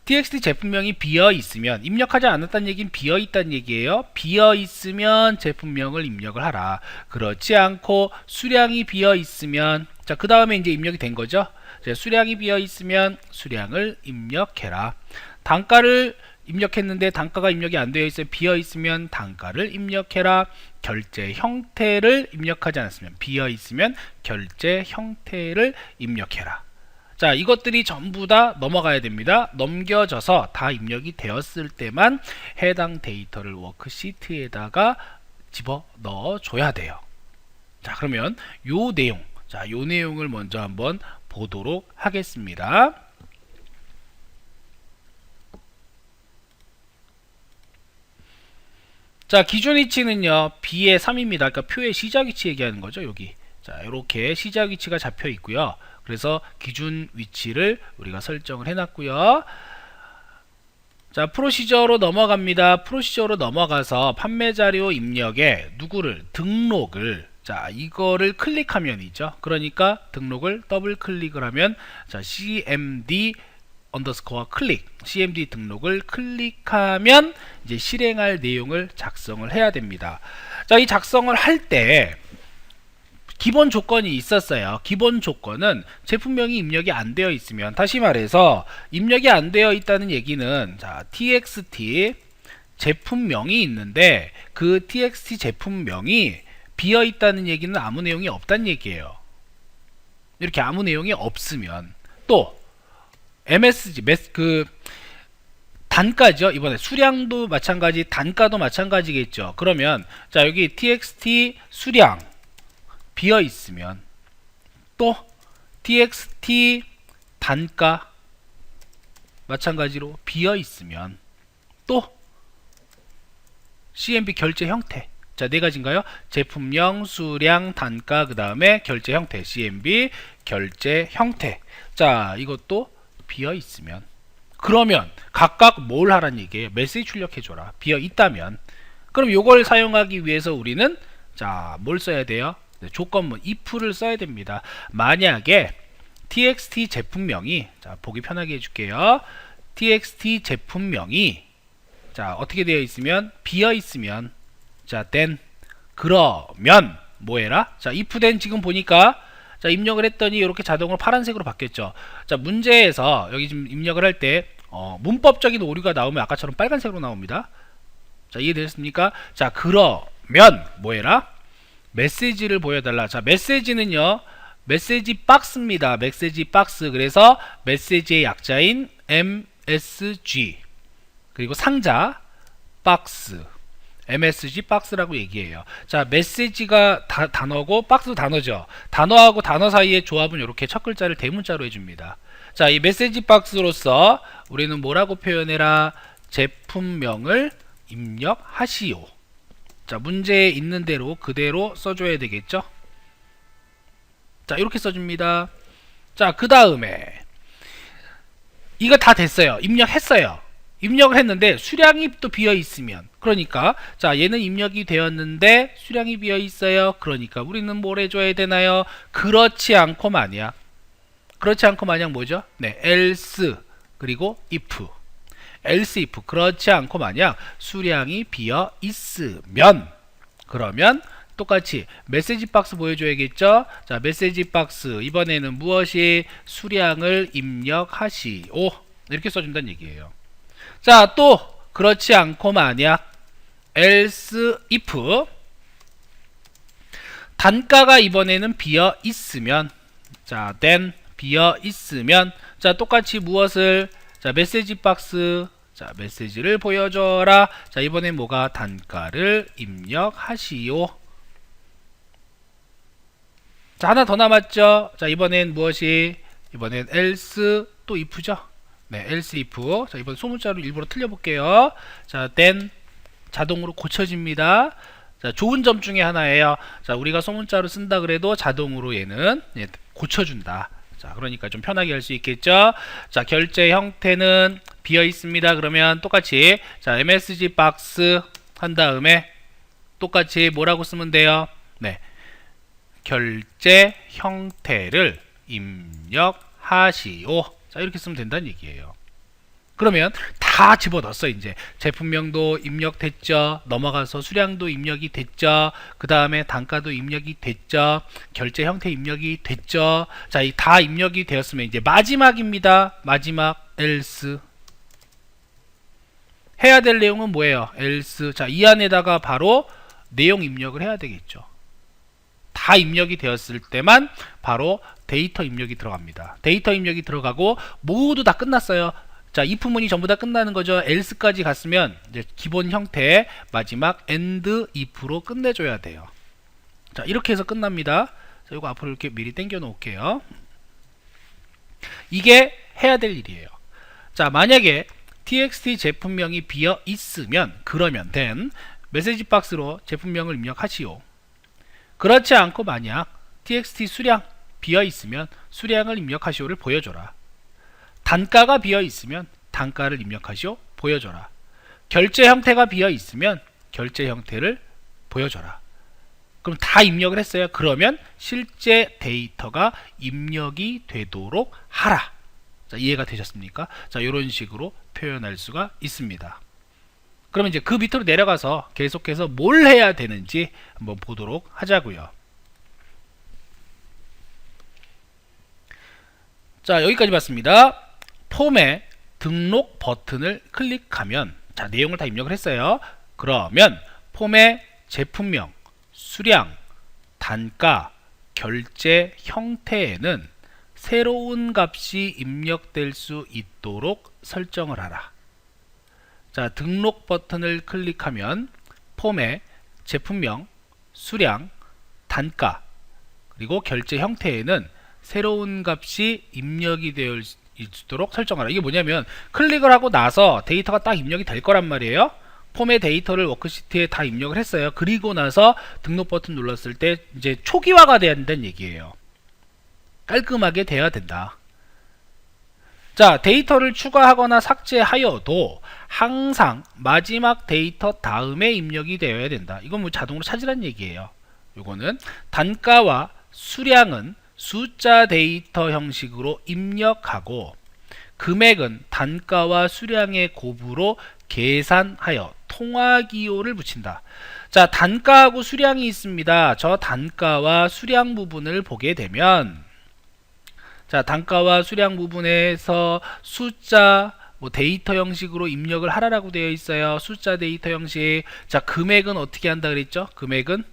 txt 제품명이 비어 있으면, 입력하지 않았다는 얘기는 비어 있다는 얘기예요. 비어 있으면 제품명을 입력을 하라. 그렇지 않고 수량이 비어 있으면, 자, 그 다음에 이제 입력이 된 거죠. 자, 수량이 비어 있으면 수량을 입력해라. 단가를 입력했는데 단가가 입력이 안 되어 있어요. 비어 있으면 단가를 입력해라. 결제 형태를 입력하지 않았으면, 비어 있으면 결제 형태를 입력해라. 자, 이것들이 전부 다 넘어가야 됩니다. 넘겨져서 다 입력이 되었을 때만 해당 데이터를 워크시트에다가 집어 넣어 줘야 돼요. 자, 그러면 요 내용, 자, 요 내용을 먼저 한번 보도록 하겠습니다. 자, 기준 위치는요, B의 3입니다. 그러니까 표의 시작 위치 얘기하는 거죠, 여기. 자, 이렇게 시작 위치가 잡혀 있고요. 그래서 기준 위치를 우리가 설정을 해놨고요. 자, 프로시저로 넘어갑니다. 프로시저로 넘어가서 판매 자료 입력에 누구를, 등록을, 자, 이거를 클릭하면이죠. 그러니까 등록을 더블 클릭을 하면, 자, cmd 언더스코어 클릭, cmd 등록을 클릭하면 이제 실행할 내용을 작성을 해야 됩니다. 자, 이 작성을 할 때 기본 조건이 있었어요. 기본 조건은 제품명이 입력이 안 되어 있으면, 다시 말해서 입력이 안 되어 있다는 얘기는, 자, txt 제품명이 있는데 그 txt 제품명이 비어 있다는 얘기는 아무 내용이 없다는 얘기예요. 이렇게 아무 내용이 없으면, 또 MSG 그 단가죠. 이번에 수량도 마찬가지, 단가도 마찬가지겠죠. 그러면 자, 여기 txt 수량 비어 있으면, 또 txt 단가 마찬가지로 비어 있으면, 또 cmb 결제 형태, 자, 네 가지인가요? 제품명, 수량, 단가, 그 다음에 결제 형태, cmb 결제 형태. 자, 이것도 비어 있으면, 그러면 각각 뭘 하라는 얘기예요? 메시지 출력해줘라. 비어 있다면. 그럼 요걸 사용하기 위해서 우리는, 자, 뭘 써야 돼요? 네, 조건문 if를 써야 됩니다. 만약에 txt 제품명이, 자, 보기 편하게 해줄게요. txt 제품명이, 자, 어떻게 되어 있으면, 비어 있으면, 자, then, 그러면 뭐해라? 자, if then 지금 보니까, 자, 입력을 했더니 이렇게 자동으로 파란색으로 바뀌었죠. 자, 문제에서 여기 지금 입력을 할 때 문법적인 오류가 나오면 아까처럼 빨간색으로 나옵니다. 자, 이해되셨습니까? 자, 그러면 뭐해라? 메시지를 보여달라. 자, 메시지는요, 메시지 박스입니다. 메시지 박스. 그래서 메시지의 약자인 MSG, 그리고 상자 박스, MSG 박스라고 얘기해요. 자, 메시지가 단어고 박스도 단어죠. 단어하고 단어 사이의 조합은 이렇게 첫 글자를 대문자로 해줍니다. 자, 이 메시지 박스로서 우리는 뭐라고 표현해라? 제품명을 입력하시오. 자, 문제에 있는 대로 그대로 써줘야 되겠죠. 자, 이렇게 써줍니다. 자, 그 다음에 이거 다 됐어요. 입력했어요. 입력을 했는데 수량이 또 비어 있으면, 그러니까 자, 얘는 입력이 되었는데 수량이 비어 있어요. 그러니까 우리는 뭘 해줘야 되나요? 그렇지 않고 만약, 그렇지 않고 만약 뭐죠? 네, else 그리고 if, else if, 그렇지 않고 만약 수량이 비어 있으면, 그러면 똑같이 메시지 박스 보여줘야겠죠. 자, 메시지 박스 이번에는 무엇이 수량을 입력하시오 이렇게 써준다는 얘기예요. 자, 또 그렇지 않고 만약 else if 단가가 이번에는 비어 있으면, 자 then 비어 있으면, 자 똑같이 무엇을, 자 메시지 박스, 자 메시지를 보여줘라. 자 이번엔 뭐가, 단가를 입력하시오. 자 하나 더 남았죠. 자 이번엔 무엇이, 이번엔 else 또 if죠. 네, else if. 자 이번 소문자로 일부러 틀려볼게요. 자 then 자동으로 고쳐집니다. 자 좋은 점 중에 하나예요. 자 우리가 소문자로 쓴다 그래도 자동으로 얘는 고쳐준다. 자 그러니까 좀 편하게 할 수 있겠죠. 자 결제 형태는 비어 있습니다. 그러면 똑같이 자 MSG 박스 한 다음에 똑같이 뭐라고 쓰면 돼요. 네, 결제 형태를 입력하시오. 자 이렇게 쓰면 된다는 얘기예요. 그러면 다 집어넣었어. 이제 제품명도 입력됐죠. 넘어가서 수량도 입력이 됐죠. 그 다음에 단가도 입력이 됐죠. 결제 형태 입력이 됐죠. 자, 이 다 입력이 되었으면 이제 마지막입니다. 마지막 else. 해야 될 내용은 뭐예요? else. 자, 이 안에다가 바로 내용 입력을 해야 되겠죠. 다 입력이 되었을 때만 바로 데이터 입력이 들어갑니다. 데이터 입력이 들어가고 모두 다 끝났어요. 자, if문이 전부 다 끝나는 거죠. else까지 갔으면 이제 기본 형태 마지막 end if로 끝내줘야 돼요. 자, 이렇게 해서 끝납니다. 자, 이거 앞으로 이렇게 미리 당겨 놓을게요. 이게 해야 될 일이에요. 자, 만약에 txt 제품명이 비어 있으면, 그러면 then 메시지 박스로 제품명을 입력하시오. 그렇지 않고 만약 txt 수량 비어 있으면 수량을 입력하시오를 보여줘라. 단가가 비어 있으면 단가를 입력하시오, 보여줘라. 결제 형태가 비어 있으면 결제 형태를 보여줘라. 그럼 다 입력을 했어요. 그러면 실제 데이터가 입력이 되도록 하라. 자, 이해가 되셨습니까? 자, 이런 식으로 표현할 수가 있습니다. 그러면 이제 그 밑으로 내려가서 계속해서 뭘 해야 되는지 한번 보도록 하자고요. 자, 여기까지 봤습니다. 폼에 등록 버튼을 클릭하면, 자 내용을 다 입력을 했어요. 그러면 폼의 제품명, 수량, 단가, 결제 형태에는 새로운 값이 입력될 수 있도록 설정을 하라. 자, 등록 버튼을 클릭하면 폼의 제품명, 수량, 단가, 그리고 결제 형태에는 새로운 값이 입력이 되어 있도록 설정하라. 이게 뭐냐면 클릭을 하고 나서 데이터가 딱 입력이 될 거란 말이에요. 폼의 데이터를 워크시트에 다 입력을 했어요. 그리고 나서 등록 버튼 눌렀을 때 이제 초기화가 돼야 된다는 얘기예요. 깔끔하게 돼야 된다. 자, 데이터를 추가하거나 삭제하여도 항상 마지막 데이터 다음에 입력이 되어야 된다. 이건 뭐 자동으로 찾으란 얘기예요. 요거는 단가와 수량은 숫자 데이터 형식으로 입력하고 금액은 단가와 수량의 곱으로 계산하여 통화기호를 붙인다. 자, 단가하고 수량이 있습니다. 저 단가와 수량 부분을 보게 되면, 자, 단가와 수량 부분에서 숫자 데이터 형식으로 입력을 하라라고 되어 있어요. 숫자 데이터 형식. 자, 금액은 어떻게 한다 그랬죠? 금액은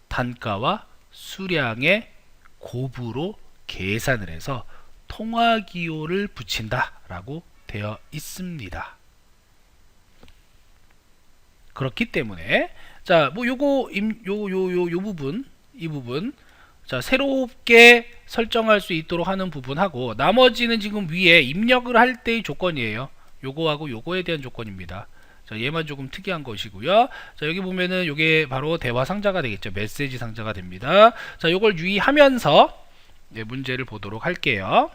단가와 수량의 곱으로 계산을 해서 통화기호를 붙인다 라고 되어 있습니다. 그렇기 때문에 자, 뭐 요거 요 부분, 이 부분, 자 새롭게 설정할 수 있도록 하는 부분하고, 나머지는 지금 위에 입력을 할 때의 조건이에요. 요거하고 요거에 대한 조건입니다. 자, 얘만 조금 특이한 것이고요. 자, 여기 보면은 요게 바로 대화 상자가 되겠죠. 메시지 상자가 됩니다. 자, 요걸 유의하면서 문제를 보도록 할게요.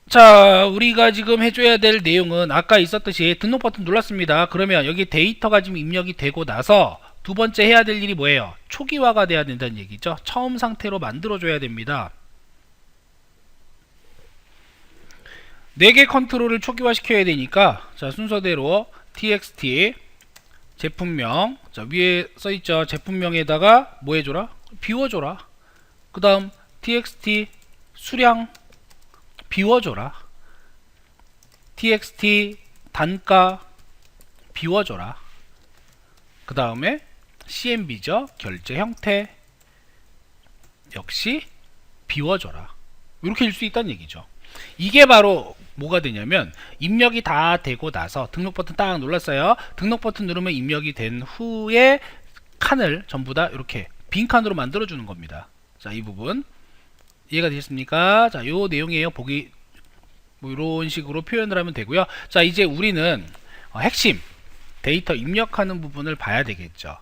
자, 우리가 지금 해줘야 될 내용은 아까 있었듯이 등록 버튼 눌렀습니다. 그러면 여기 데이터가 지금 입력이 되고 나서 두 번째 해야 될 일이 뭐예요? 초기화가 돼야 된다는 얘기죠. 처음 상태로 만들어줘야 됩니다. 4개 컨트롤을 초기화 시켜야 되니까 자 순서대로 txt 제품명, 자 위에 써있죠. 제품명에다가 뭐 해줘라? 비워줘라. 그 다음 txt 수량 비워줘라. txt 단가 비워줘라. 그 다음에 cmb죠. 결제 형태 역시 비워줘라. 이렇게 줄 수 있다는 얘기죠. 이게 바로 뭐가 되냐면 입력이 다 되고 나서 등록 버튼 딱 눌렀어요. 등록 버튼 누르면 입력이 된 후에 칸을 전부 다 이렇게 빈 칸으로 만들어 주는 겁니다. 자, 이 부분 이해가 되셨습니까? 자, 요 내용이에요. 보기 뭐 이런 식으로 표현을 하면 되고요. 자, 이제 우리는 핵심 데이터 입력하는 부분을 봐야 되겠죠.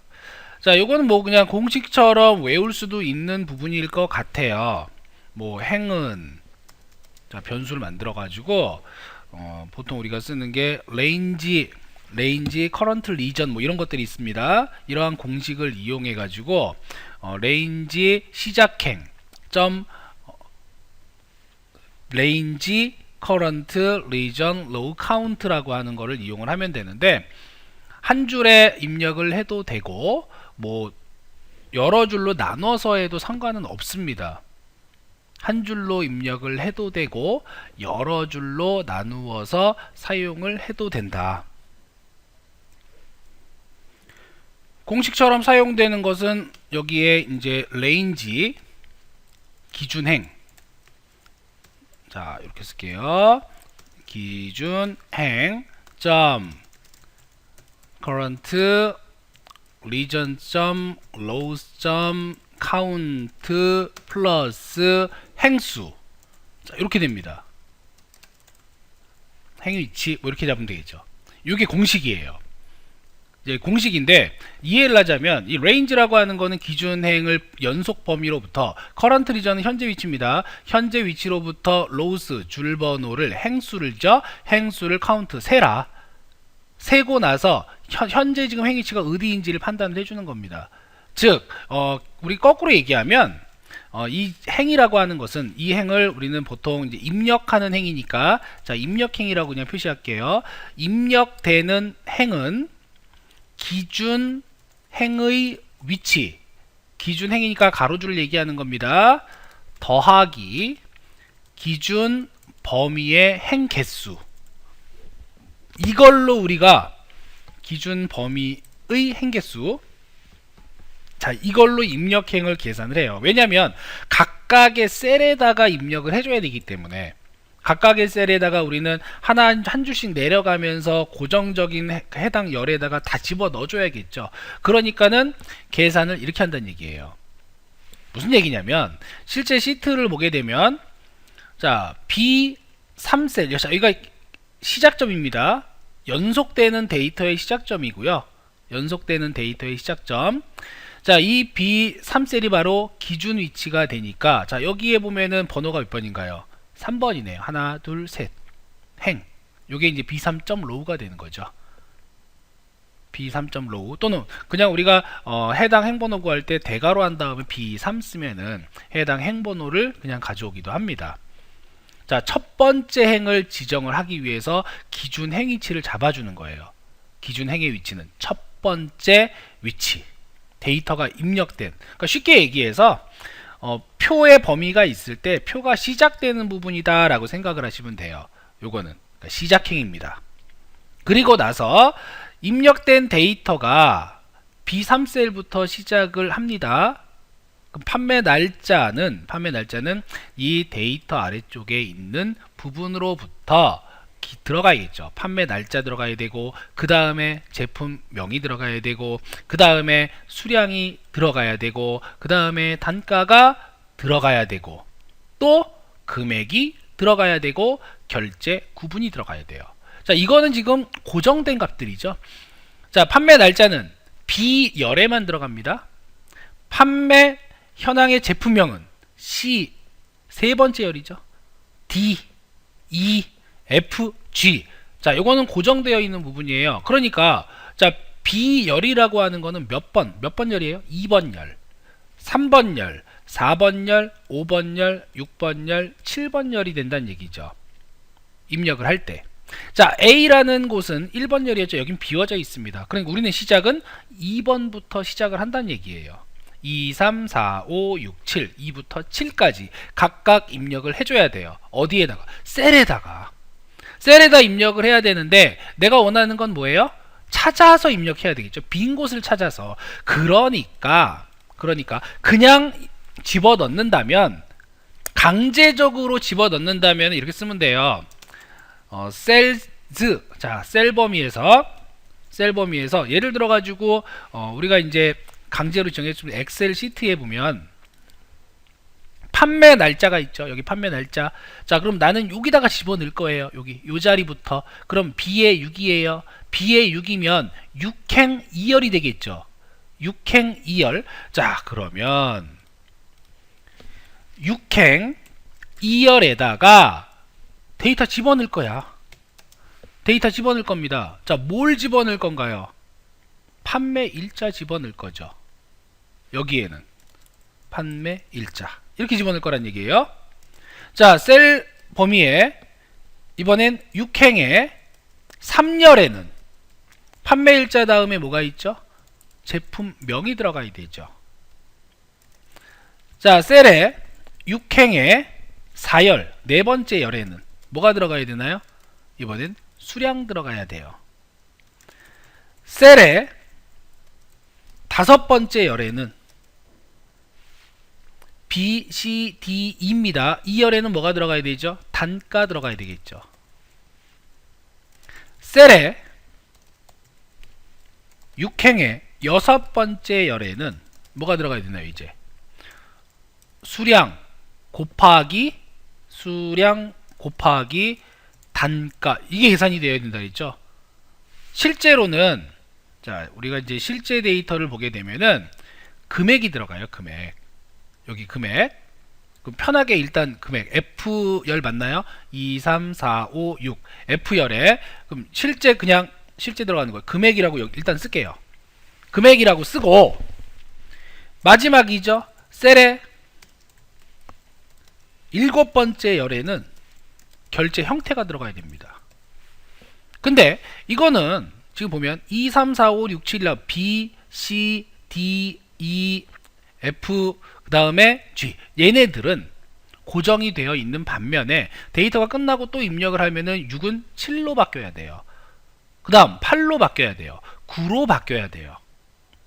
자, 요거는 뭐 그냥 공식처럼 외울 수도 있는 부분일 것 같아요. 뭐 행은 자, 변수를 만들어 가지고 보통 우리가 쓰는 게 range, current region 뭐 이런 것들이 있습니다. 이러한 공식을 이용해 가지고 range 시작행 range current region row count라고 하는 거를 이용을 하면 되는데 한 줄에 입력을 해도 되고 뭐 여러 줄로 나눠서 해도 상관은 없습니다. 한 줄로 입력을 해도 되고 여러 줄로 나누어서 사용을 해도 된다. 공식처럼 사용되는 것은 여기에 이제 range 기준행, 자 이렇게 쓸게요. 기준행 점 current region 점 rows 점 count 플러스 행수, 자 이렇게 됩니다. 행위치 뭐 이렇게 잡으면 되겠죠. 이게 공식이에요. 이제 공식인데 이해를 하자면 이 range라고 하는 거는 기준행을 연속 범위로부터 current region은 현재 위치입니다. 현재 위치로부터 rows 줄번호를 행수를죠. 행수를 count 세라. 세고 나서 현재 지금 행위치가 어디인지를 판단을 해주는 겁니다. 즉 우리 거꾸로 얘기하면 이 행이라고 하는 것은 이 행을 우리는 보통 이제 입력하는 행이니까 자 입력행이라고 그냥 표시할게요. 입력되는 행은 기준 행의 위치, 기준 행이니까 가로줄을 얘기하는 겁니다. 더하기 기준 범위의 행 개수, 이걸로 우리가 기준 범위의 행 개수, 자 이걸로 입력행을 계산을 해요. 왜냐하면 각각의 셀에다가 입력을 해줘야 되기 때문에 각각의 셀에다가 우리는 한 줄씩 내려가면서 고정적인 해당 열에다가 다 집어 넣어줘야겠죠. 그러니까는 계산을 이렇게 한다는 얘기예요. 무슨 얘기냐면 실제 시트를 보게 되면 자 B3셀, 여기가 시작점입니다. 연속되는 데이터의 시작점이고요. 연속되는 데이터의 시작점. 자, 이 B3셀이 바로 기준 위치가 되니까 자 여기에 보면은 번호가 몇 번인가요? 3번이네요. 하나, 둘, 셋. 행. 요게 이제 B3.row가 되는 거죠. B3.row 또는 그냥 우리가 해당 행번호 구할 때 대괄호 한 다음에 B3 쓰면은 해당 행번호를 그냥 가져오기도 합니다. 자, 첫 번째 행을 지정을 하기 위해서 기준 행위치를 잡아주는 거예요. 기준 행의 위치는 첫 번째 위치. 데이터가 입력된, 그러니까 쉽게 얘기해서 표의 범위가 있을 때 표가 시작되는 부분이다 라고 생각을 하시면 돼요. 요거는 그러니까 시작행입니다. 그리고 나서 입력된 데이터가 B3셀부터 시작을 합니다. 그럼 판매 날짜는 이 데이터 아래쪽에 있는 부분으로부터 들어가야겠죠. 판매 날짜 들어가야 되고 그 다음에 제품명이 들어가야 되고 그 다음에 수량이 들어가야 되고 그 다음에 단가가 들어가야 되고 또 금액이 들어가야 되고 결제 구분이 들어가야 돼요. 자, 이거는 지금 고정된 값들이죠. 자, 판매 날짜는 B열에만 들어갑니다. 판매 현황의 제품명은 C 세 번째 열이죠. D, E, F, G. 자, 요거는 고정되어 있는 부분이에요. 그러니까 자, B열이라고 하는 거는 몇 번 열이에요? 2번 열, 3번 열, 4번 열, 5번 열, 6번 열, 7번 열이 된다는 얘기죠. 입력을 할 때. 자, A라는 곳은 1번 열이었죠. 여긴 비워져 있습니다. 그러니까 우리는 시작은 2번부터 시작을 한다는 얘기예요. 2, 3, 4, 5, 6, 7, 2부터 7까지 각각 입력을 해줘야 돼요. 어디에다가? 셀에다가. 셀에다 입력을 해야 되는데 내가 원하는 건 뭐예요? 찾아서 입력해야 되겠죠. 빈 곳을 찾아서. 그러니까 그냥 집어넣는다면, 강제적으로 집어넣는다면 이렇게 쓰면 돼요. 셀즈, 자, 셀 범위에서 예를 들어 가지고 우리가 이제 강제로 정해준 엑셀 시트에 보면 판매 날짜가 있죠. 여기 판매 날짜. 자, 그럼 나는 여기다가 집어넣을 거예요. 여기 요 자리부터. 그럼 B의 6이에요. B의 6이면 6행 2열이 되겠죠. 6행 2열. 자, 그러면 6행 2열에다가 데이터 집어넣을 거야. 데이터 집어넣을 겁니다. 자, 뭘 집어넣을 건가요? 판매 일자 집어넣을 거죠. 여기에는 판매 일자 이렇게 집어넣을 거란 얘기예요. 자, 셀 범위에 이번엔 6행의 3열에는 판매 일자 다음에 뭐가 있죠? 제품명이 들어가야 되죠. 자, 셀에 6행의 4열, 네 번째 열에는 뭐가 들어가야 되나요? 이번엔 수량 들어가야 돼요. 셀의 다섯 번째 열에는 B, C, D, E입니다. 이 열에는 뭐가 들어가야 되죠? 단가 들어가야 되겠죠. 셀의 6행의 여섯 번째 열에는 뭐가 들어가야 되나요? 이제 수량 곱하기 단가, 이게 계산이 되어야 된다 했죠. 실제로는, 자, 우리가 이제 실제 데이터를 보게 되면은 금액이 들어가요. 금액. 여기 금액. 그럼 편하게 일단 금액 F열 맞나요? 2, 3, 4, 5, 6 F열에 그럼 실제 들어가는 거예요. 금액이라고 여기 일단 쓸게요. 금액이라고 쓰고, 마지막이죠. 셀의 일곱 번째 열에는 결제 형태가 들어가야 됩니다. 근데 이거는 지금 보면 2, 3, 4, 5, 6, 7 B, C, D, E, F 그 다음에 G, 얘네들은 고정이 되어 있는 반면에 데이터가 끝나고 또 입력을 하면은 6은 7로 바뀌어야 돼요. 그 다음 8로 바뀌어야 돼요. 9로 바뀌어야 돼요.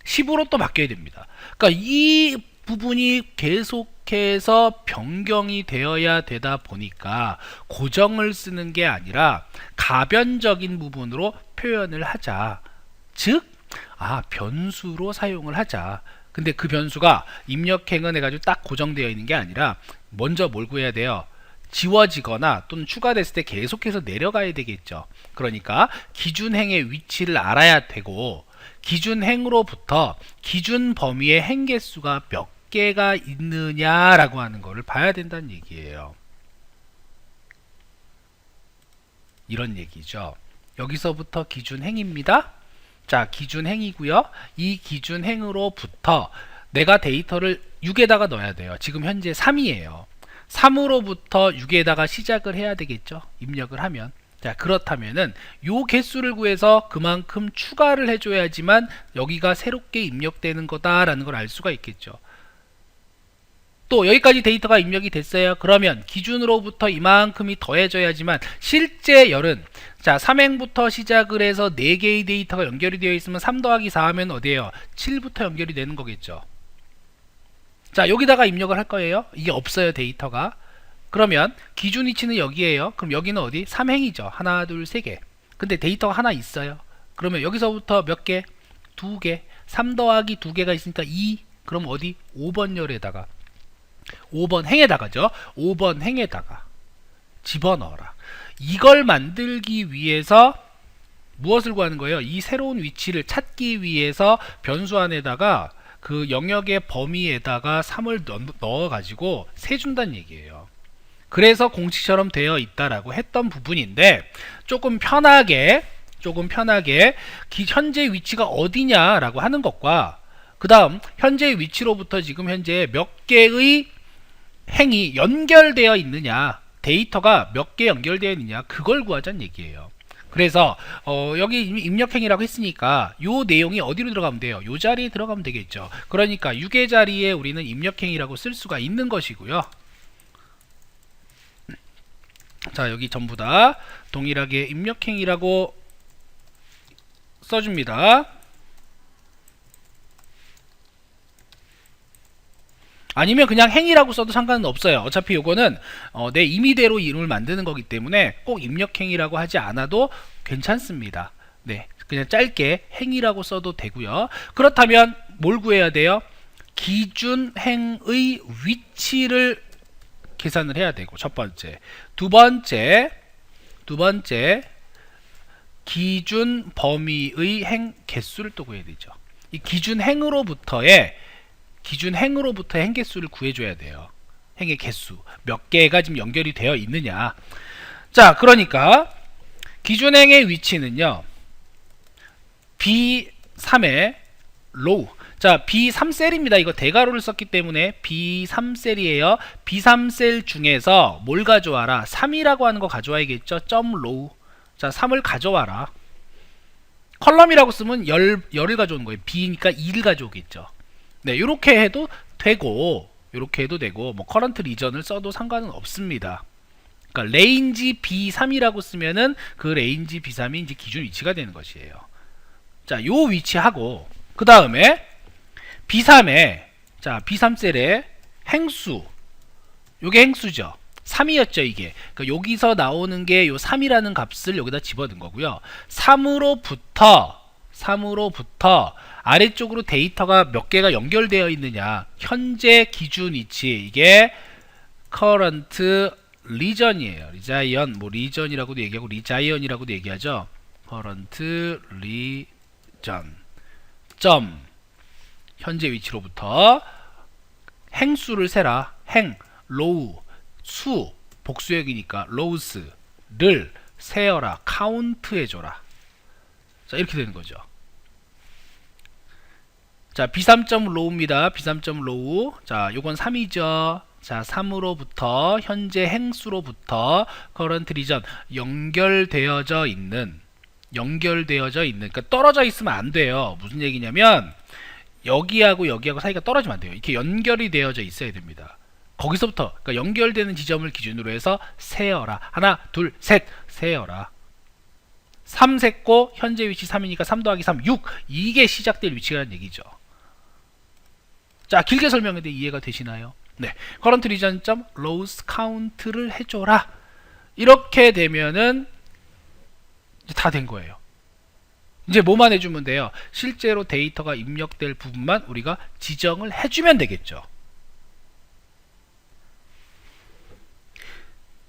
10으로 또 바뀌어야 됩니다. 그러니까 이 부분이 계속해서 변경이 되어야 되다 보니까 고정을 쓰는 게 아니라 가변적인 부분으로 표현을 하자. 즉, 변수로 사용을 하자. 근데 그 변수가 입력행은 해가지고 딱 고정되어 있는 게 아니라 먼저 뭘 구해야 돼요? 지워지거나 또는 추가됐을 때 계속해서 내려가야 되겠죠. 그러니까 기준행의 위치를 알아야 되고, 기준행으로부터 기준 범위의 행 개수가 몇 개가 있느냐라고 하는 거를 봐야 된다는 얘기예요. 이런 얘기죠. 여기서부터 기준행입니다. 자, 기준행이고요. 이 기준행으로부터 내가 데이터를 6에다가 넣어야 돼요. 지금 현재 3이에요. 3으로부터 6에다가 시작을 해야 되겠죠. 입력을 하면. 자, 그렇다면은 요 개수를 구해서 그만큼 추가를 해줘야지만 여기가 새롭게 입력되는 거다라는 걸 알 수가 있겠죠. 또 여기까지 데이터가 입력이 됐어요. 그러면 기준으로부터 이만큼이 더해져야지만 실제 열은, 자, 3행부터 시작을 해서 4개의 데이터가 연결이 되어 있으면 3 더하기 4 하면 어디에요? 7부터 연결이 되는 거겠죠. 자, 여기다가 입력을 할 거예요. 이게 없어요, 데이터가. 그러면 기준 위치는 여기에요. 그럼 여기는 어디? 3행이죠. 하나, 둘, 세 개. 근데 데이터가 하나 있어요. 그러면 여기서부터 몇 개? 2개. 3 더하기 2개가 있으니까 2. 그럼 어디? 5번 열에다가, 5번 행에다가죠. 5번 행에다가 집어넣어라. 이걸 만들기 위해서 무엇을 구하는 거예요? 이 새로운 위치를 찾기 위해서 변수 안에다가 그 영역의 범위에다가 3을 넣어가지고 세준다는 얘기예요. 그래서 공식처럼 되어 있다라고 했던 부분인데, 조금 편하게 현재 위치가 어디냐라고 하는 것과 그 다음 현재 위치로부터 지금 현재 몇 개의 행이 연결되어 있느냐, 데이터가 몇 개 연결되어 있느냐 그걸 구하자는 얘기예요. 그래서 여기 이미 입력행이라고 했으니까 요 내용이 어디로 들어가면 돼요? 요 자리에 들어가면 되겠죠. 그러니까 6의 자리에 우리는 입력행이라고 쓸 수가 있는 것이고요. 자, 여기 전부 다 동일하게 입력행이라고 써줍니다. 아니면 그냥 행이라고 써도 상관은 없어요. 어차피 요거는 내 임의대로 이름을 만드는 거기 때문에 꼭 입력행이라고 하지 않아도 괜찮습니다. 네, 그냥 짧게 행이라고 써도 되고요. 그렇다면 뭘 구해야 돼요? 기준 행의 위치를 계산을 해야 되고, 첫 번째. 두 번째 기준 범위의 행 개수를 또 구해야 되죠. 이 기준 행으로부터의 행 개수를 구해줘야 돼요. 행의 개수 몇 개가 지금 연결이 되어 있느냐. 자, 그러니까 기준 행의 위치는요, B3의 로우. 자, B3셀입니다. 이거 대괄호를 썼기 때문에 B3셀이에요. B3셀 중에서 뭘 가져와라? 3이라고 하는 거 가져와야겠죠. 점 로우. 자, 3을 가져와라. 컬럼이라고 쓰면 열을 가져오는 거예요. B니까 2를 가져오겠죠. 네, 요렇게 해도 되고, 뭐 커런트 리전을 써도 상관은 없습니다. 그러니까 레인지 B3이라고 쓰면은 그 레인지 B3이 이제 기준 위치가 되는 것이에요. 자, 요 위치하고 그 다음에 B3셀의 행수, 요게 행수죠. 3이었죠 이게. 그러니까 여기서 나오는 게 요 3이라는 값을 여기다 집어넣은 거고요. 3으로부터 아래쪽으로 데이터가 몇 개가 연결되어 있느냐. 현재 기준 위치, 이게 current region이에요. region, 뭐 region이라고도 얘기하고 region이라고도 얘기하죠. current region. 점 현재 위치로부터 행수를 세라. 행, 로우, 수, 복수역이니까 rows를 세어라. 카운트 해줘라. 자, 이렇게 되는 거죠. 자, B3.row입니다. B3.row. 자, 요건 3이죠. 자, 3으로부터 현재 행수로부터 current region 연결되어져 있는, 그러니까 떨어져 있으면 안 돼요. 무슨 얘기냐면 여기하고 사이가 떨어지면 안 돼요. 이렇게 연결이 되어져 있어야 됩니다. 거기서부터, 그러니까 연결되는 지점을 기준으로 해서 세어라. 하나, 둘, 셋 세어라. 3 셌고 현재 위치 3이니까 3 더하기 3, 6. 이게 시작될 위치라는 얘기죠. 자, 길게 설명했는데 이해가 되시나요? 네, current region rows count를 해줘라. 이렇게 되면은 다 된 거예요. 이제 뭐만 해주면 돼요? 실제로 데이터가 입력될 부분만 우리가 지정을 해주면 되겠죠.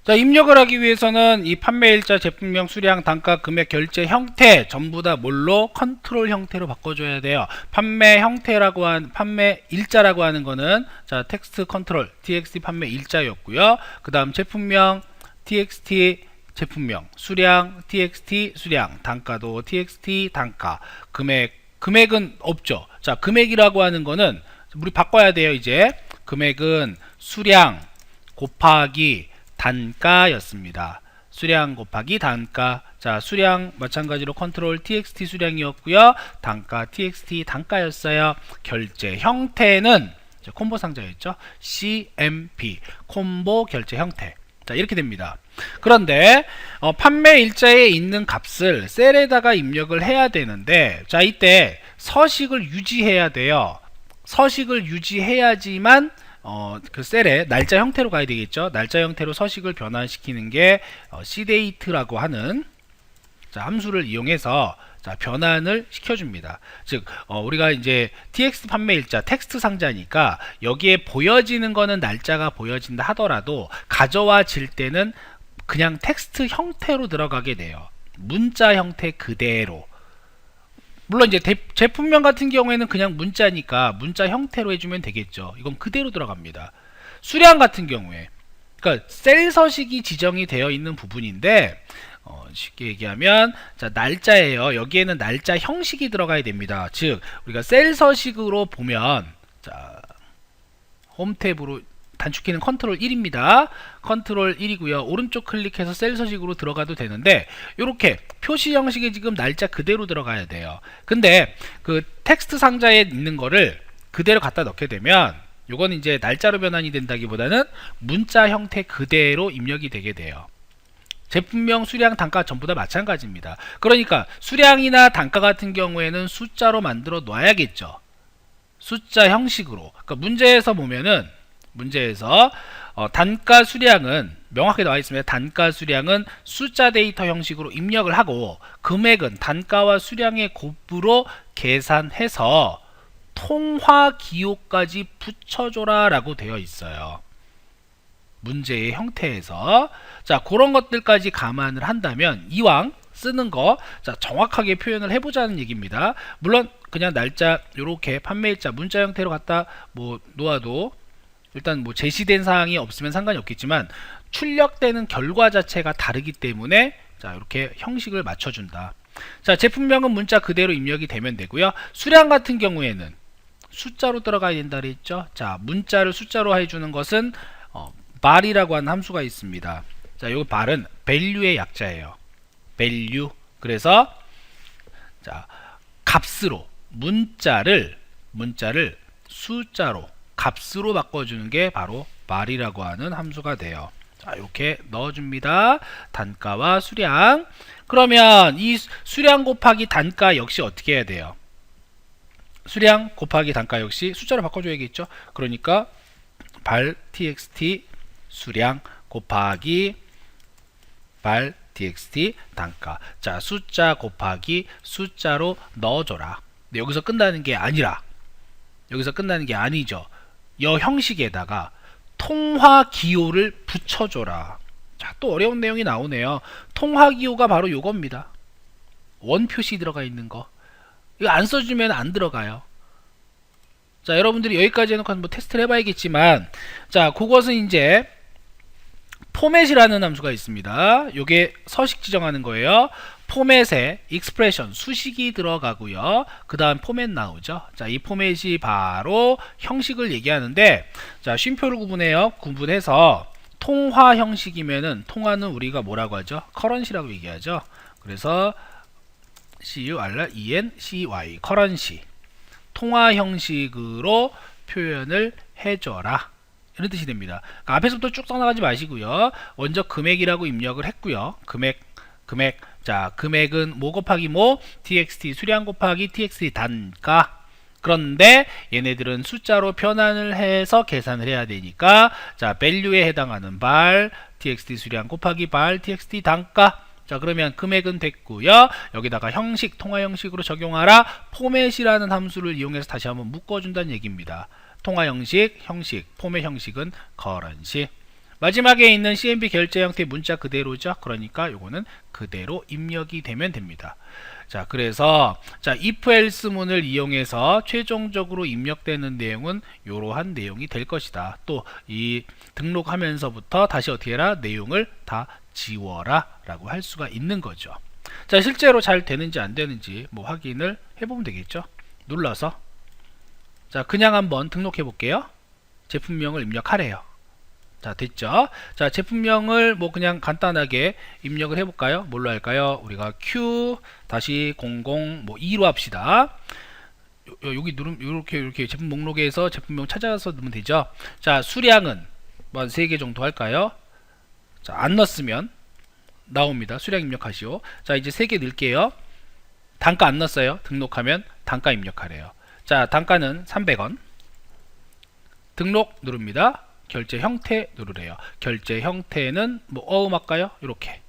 자, 입력을 하기 위해서는 이 판매일자, 제품명, 수량, 단가, 금액, 결제 형태 전부 다 뭘로? 컨트롤 형태로 바꿔줘야 돼요. 판매 일자라고 하는 거는 자, 텍스트 컨트롤 txt 판매일자였고요. 그 다음 제품명 txt 제품명, 수량 txt 수량, 단가도 txt 단가, 금액은 없죠. 자, 금액이라고 하는 거는 우리 바꿔야 돼요. 이제 금액은 수량 곱하기 단가였습니다. 수량 곱하기 단가. 자, 수량 마찬가지로 컨트롤 txt 수량이었고요. 단가 txt 단가였어요. 결제 형태는 콤보 상자였죠. CMP 콤보 결제 형태. 자, 이렇게 됩니다. 그런데 판매 일자에 있는 값을 셀에다가 입력을 해야 되는데, 자, 이때 서식을 유지해야 돼요. 서식을 유지해야지만 그 셀의 날짜 형태로 가야 되겠죠. 날짜 형태로 서식을 변환시키는 게 cdate라고 하는 자, 함수를 이용해서 자, 변환을 시켜줍니다. 즉 우리가 이제 txt 판매일자 텍스트 상자니까 여기에 보여지는 거는 날짜가 보여진다 하더라도 가져와질 때는 그냥 텍스트 형태로 들어가게 돼요. 문자 형태 그대로. 물론 이제 제품명 같은 경우에는 그냥 문자니까 문자 형태로 해주면 되겠죠. 이건 그대로 들어갑니다. 수량 같은 경우에, 그러니까 셀 서식이 지정이 되어 있는 부분인데 쉽게 얘기하면 자, 날짜예요. 여기에는 날짜 형식이 들어가야 됩니다. 즉 우리가 셀 서식으로 보면 자, 홈 탭으로 단축키는 컨트롤 1입니다. 컨트롤 1이고요. 오른쪽 클릭해서 셀 서식으로 들어가도 되는데 이렇게 표시 형식에 지금 날짜 그대로 들어가야 돼요. 근데 그 텍스트 상자에 있는 거를 그대로 갖다 넣게 되면 요건 이제 날짜로 변환이 된다기보다는 문자 형태 그대로 입력이 되게 돼요. 제품명, 수량, 단가 전부 다 마찬가지입니다. 그러니까 수량이나 단가 같은 경우에는 숫자로 만들어 놔야겠죠. 숫자 형식으로. 그러니까 문제에서 보면은 문제에서 단가 수량은 명확하게 나와 있습니다. 단가 수량은 숫자 데이터 형식으로 입력을 하고 금액은 단가와 수량의 곱으로 계산해서 통화 기호까지 붙여줘라 라고 되어 있어요. 문제의 형태에서. 자, 그런 것들까지 감안을 한다면 이왕 쓰는 거, 자, 정확하게 표현을 해보자는 얘기입니다. 물론 그냥 날짜 요렇게 판매일자 문자 형태로 갖다 뭐 놓아도 일단 뭐 제시된 사항이 없으면 상관이 없겠지만 출력되는 결과 자체가 다르기 때문에 자, 이렇게 형식을 맞춰준다. 자, 제품명은 문자 그대로 입력이 되면 되고요. 수량 같은 경우에는 숫자로 들어가야 된다 그랬죠. 자, 문자를 숫자로 해주는 것은 발이라고 하는 함수가 있습니다. 자, 요 발은 value의 약자예요. value. 그래서 자, 값으로 문자를 숫자로 값으로 바꿔주는 게 바로 발이라고 하는 함수가 돼요. 자, 이렇게 넣어줍니다. 단가와 수량. 그러면 이 수량 곱하기 단가 역시 어떻게 해야 돼요? 수량 곱하기 단가 역시 숫자로 바꿔줘야겠죠. 그러니까 발 txt 수량 곱하기 발 txt 단가. 자, 숫자 곱하기 숫자로 넣어줘라. 근데 여기서 끝나는 게 아니라, 여기서 끝나는 게 아니죠. 이 형식에다가 통화 기호를 붙여줘라. 자, 또 어려운 내용이 나오네요. 통화 기호가 바로 요겁니다. 원 표시 들어가 있는 거. 이거 안 써주면 안 들어가요. 자, 여러분들이 여기까지 해놓고 한번 테스트를 해봐야겠지만, 자, 그것은 이제 포맷이라는 함수가 있습니다. 요게 서식 지정하는 거예요. 포맷에 expression 수식이 들어가고요. 그 다음 포맷 나오죠. 자, 이 포맷이 바로 형식을 얘기하는데, 자, 쉼표를 구분해요. 구분해서 통화 형식이면은 통화는 우리가 뭐라고 하죠? 커런시라고 얘기하죠. 그래서 CURENCY 커런시. 통화 형식으로 표현을 해줘라. 이런 뜻이 됩니다. 그러니까 앞에서부터 쭉 써나가지 마시고요. 먼저 금액이라고 입력을 했고요. 금액. 자, 금액은 뭐 곱하기 뭐 txt 수량 곱하기 txt 단가. 그런데 얘네들은 숫자로 변환을 해서 계산을 해야 되니까 자, value에 해당하는 발 txt 수량 곱하기 발 txt 단가. 자, 그러면 금액은 됐고요. 여기다가 형식, 통화 형식으로 적용하라. 포맷이라는 함수를 이용해서 다시 한번 묶어준다는 얘기입니다. 통화 형식, 포맷 형식은 currency. 마지막에 있는 CMB 결제 형태 문자 그대로죠. 그러니까 요거는 그대로 입력이 되면 됩니다. 자, 그래서 자, if else 문을 이용해서 최종적으로 입력되는 내용은 이러한 내용이 될 것이다. 또 이 등록하면서부터 다시 어떻게 해라? 내용을 다 지워라 라고 할 수가 있는 거죠. 자, 실제로 잘 되는지 안 되는지 뭐 확인을 해보면 되겠죠. 눌러서 자, 그냥 한번 등록해 볼게요. 제품명을 입력하래요. 자, 됐죠. 자, 제품명을 뭐 그냥 간단하게 입력을 해볼까요? 뭘로 할까요? 우리가 Q 다시 00 뭐 2로 합시다. 여기 누르면 이렇게 제품 목록에서 제품명 찾아서 넣으면 되죠. 자, 수량은 뭐 3개 정도 할까요? 자, 안 넣었으면 나옵니다. 수량 입력하시오. 자, 이제 3개 넣을게요. 단가 안 넣었어요. 등록하면 단가 입력하래요. 자, 단가는 300원. 등록 누릅니다. 결제 형태 누르래요. 결제 형태는 뭐 할까요? 이렇게.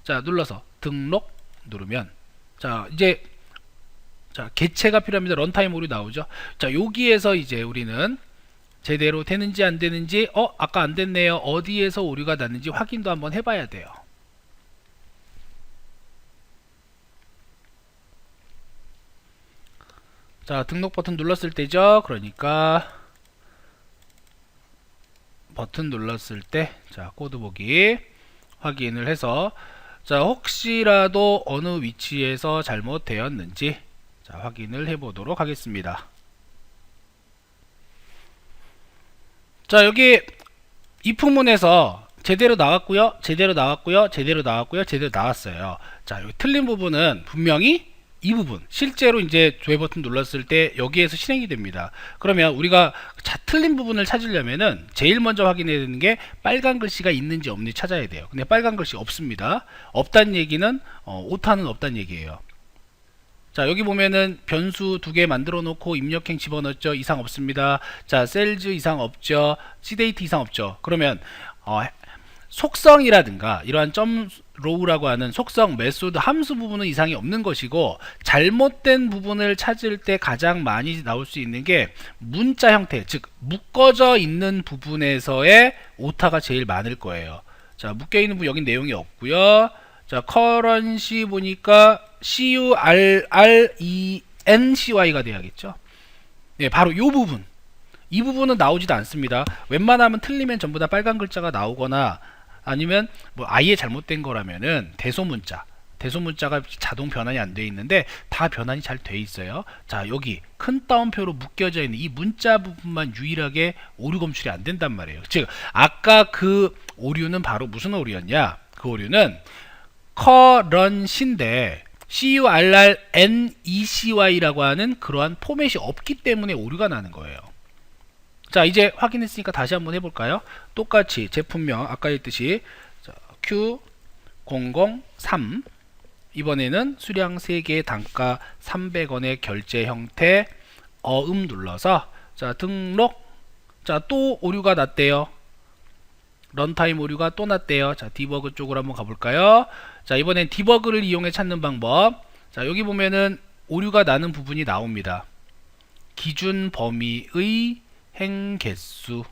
자, 눌러서 등록 누르면 자, 이제 자, 개체가 필요합니다. 런타임 오류 나오죠. 자, 여기에서 이제 우리는 제대로 되는지 안 되는지 아까 안 됐네요. 어디에서 오류가 났는지 확인도 한번 해봐야 돼요. 자, 등록 버튼 눌렀을 때죠. 그러니까 버튼 눌렀을 때 자, 코드 보기 확인을 해서 자, 혹시라도 어느 위치에서 잘못되었는지 자, 확인을 해 보도록 하겠습니다. 자, 여기 if문에서 제대로 나왔고요, 제대로 나왔고요, 제대로 나왔고요, 제대로 나왔어요. 자, 여기 틀린 부분은 분명히 이 부분, 실제로 이제 조회 버튼 눌렀을 때 여기에서 실행이 됩니다. 그러면 우리가 틀린 부분을 찾으려면은 제일 먼저 확인해야 되는 게 빨간 글씨가 있는지 없는지 찾아야 돼요. 근데 빨간 글씨 없습니다. 없다는 얘기는 오타는 없다는 얘기예요. 자, 여기 보면은 변수 2개 만들어 놓고 입력행 집어넣었죠. 이상 없습니다. 자, 셀즈 이상 없죠. cdate 이상 없죠. 그러면 속성이라든가 이러한 점 로우라고 하는 속성 메소드 함수 부분은 이상이 없는 것이고, 잘못된 부분을 찾을 때 가장 많이 나올 수 있는 게 문자 형태, 즉 묶어져 있는 부분에서의 오타가 제일 많을 거예요. 자, 묶여 있는 부분 여기 내용이 없고요. 자, 커런시 보니까 currency가 돼야겠죠. 네, 바로 요 부분. 이 부분은 나오지도 않습니다. 웬만하면 틀리면 전부 다 빨간 글자가 나오거나 아니면 뭐 아예 잘못된 거라면은 대소문자가 자동 변환이 안 돼 있는데 다 변환이 잘 돼 있어요. 자, 여기 큰 따옴표로 묶여져 있는 이 문자 부분만 유일하게 오류 검출이 안 된단 말이에요. 즉 아까 그 오류는 바로 무슨 오류였냐? 그 오류는 currency인데 currency라고 하는 그러한 포맷이 없기 때문에 오류가 나는 거예요. 자, 이제 확인했으니까 다시 한번 해볼까요? 똑같이 제품명 아까 했듯이 Q003 이번에는 수량 3개 단가 300원의 결제 형태 눌러서 자, 등록. 자, 또 오류가 났대요. 런타임 오류가 또 났대요. 자, 디버그 쪽으로 한번 가볼까요? 자, 이번엔 디버그를 이용해 찾는 방법. 자, 여기 보면은 오류가 나는 부분이 나옵니다. 기준 범위의 행 개수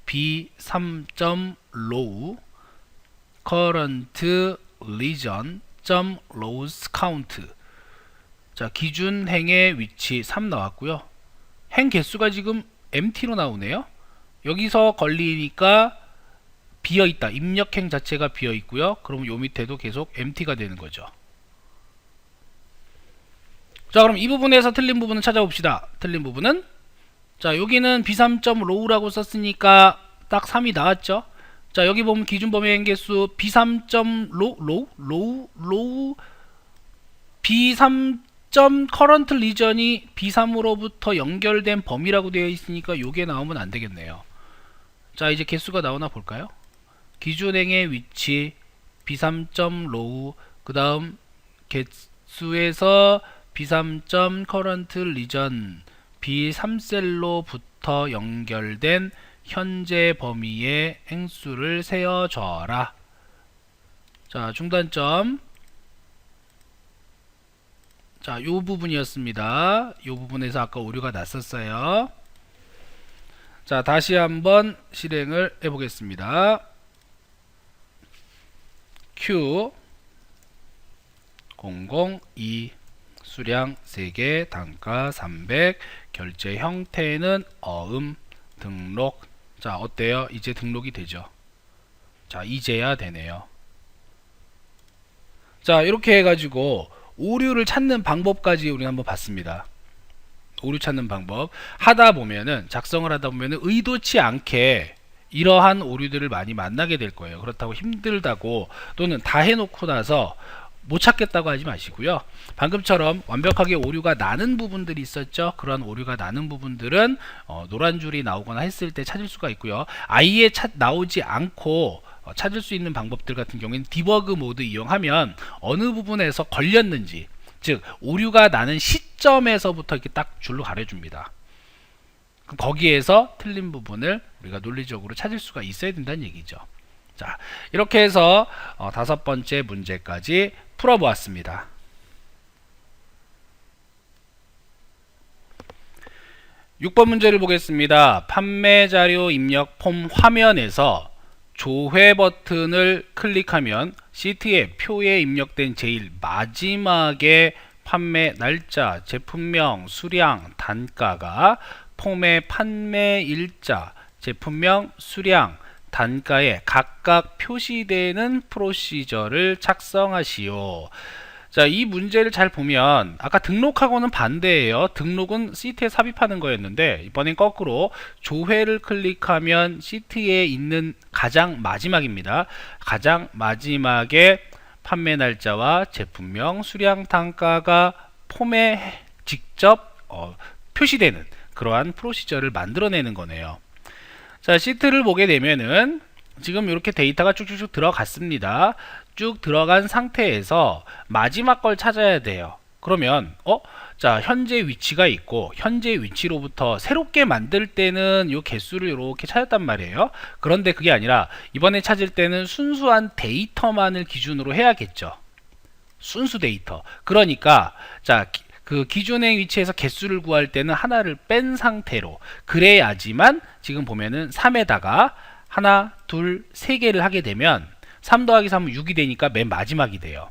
b3.row current region rows count. 자, 기준 행의 위치 3 나왔고요. 행 개수가 지금 empty로 나오네요. 여기서 걸리니까 비어있다. 입력행 자체가 비어있고요. 그럼 요 밑에도 계속 empty가 되는 거죠. 자, 그럼 이 부분에서 틀린 부분은 찾아봅시다. 틀린 부분은 자, 여기는 b3.row라고 썼으니까 딱 3이 나왔죠. 자, 여기 보면 기준 범위 행개수 b3.row b3. current region이 b3으로부터 연결된 범위라고 되어 있으니까 요게 나오면 안 되겠네요. 자, 이제 개수가 나오나 볼까요? 기준행의 위치 b3.row 그 다음 개수에서 b3. current region b3셀로부터 연결된 현재 범위의 행수를 세어줘라. 자, 중단점. 자, 요 부분이었습니다. 요 부분에서 아까 오류가 났었어요. 자, 다시 한번 실행을 해 보겠습니다. Q002 수량 3개 단가 300 결제 형태는 등록. 자, 어때요? 이제 등록이 되죠. 자, 이제야 되네요. 자, 이렇게 해가지고 오류를 찾는 방법까지 우리 한번 봤습니다. 오류 찾는 방법 하다 보면은, 작성을 하다 보면은 의도치 않게 이러한 오류들을 많이 만나게 될 거예요. 그렇다고 힘들다고 또는 다 해놓고 나서 못 찾겠다고 하지 마시고요. 방금처럼 완벽하게 오류가 나는 부분들이 있었죠. 그런 오류가 나는 부분들은 노란 줄이 나오거나 했을 때 찾을 수가 있고요. 아예 나오지 않고 찾을 수 있는 방법들 같은 경우에는 디버그 모드 이용하면 어느 부분에서 걸렸는지, 즉 오류가 나는 시점에서부터 이렇게 딱 줄로 가려줍니다. 그럼 거기에서 틀린 부분을 우리가 논리적으로 찾을 수가 있어야 된다는 얘기죠. 자, 이렇게 해서 5번째 문제까지 풀어보았습니다. 6번 문제를 보겠습니다. 판매 자료 입력 폼 화면에서 조회 버튼을 클릭하면 시트의 표에 입력된 제일 마지막에 판매 날짜, 제품명, 수량, 단가가 폼의 판매 일자, 제품명, 수량, 단가에 각각 표시되는 프로시저를 작성하시오. 자, 이 문제를 잘 보면 아까 등록하고는 반대예요. 등록은 시트에 삽입하는 거였는데 이번엔 거꾸로 조회를 클릭하면 시트에 있는 가장 마지막입니다. 가장 마지막에 판매 날짜와 제품명, 수량, 단가가 폼에 직접 표시되는 그러한 프로시저를 만들어내는 거네요. 자, 시트를 보게 되면은 지금 이렇게 데이터가 쭉쭉쭉 들어갔습니다. 쭉 들어간 상태에서 마지막 걸 찾아야 돼요. 그러면 자, 현재 위치가 있고 현재 위치로부터 새롭게 만들 때는 이 개수를 이렇게 찾았단 말이에요. 그런데 그게 아니라 이번에 찾을 때는 순수한 데이터만을 기준으로 해야겠죠. 순수 데이터. 그러니까 자, 그 기존의 위치에서 개수를 구할 때는 하나를 뺀 상태로 그래야지만 지금 보면은 3에다가 하나, 둘, 세 개를 하게 되면 3 더하기 3은 6이 되니까 맨 마지막이 돼요.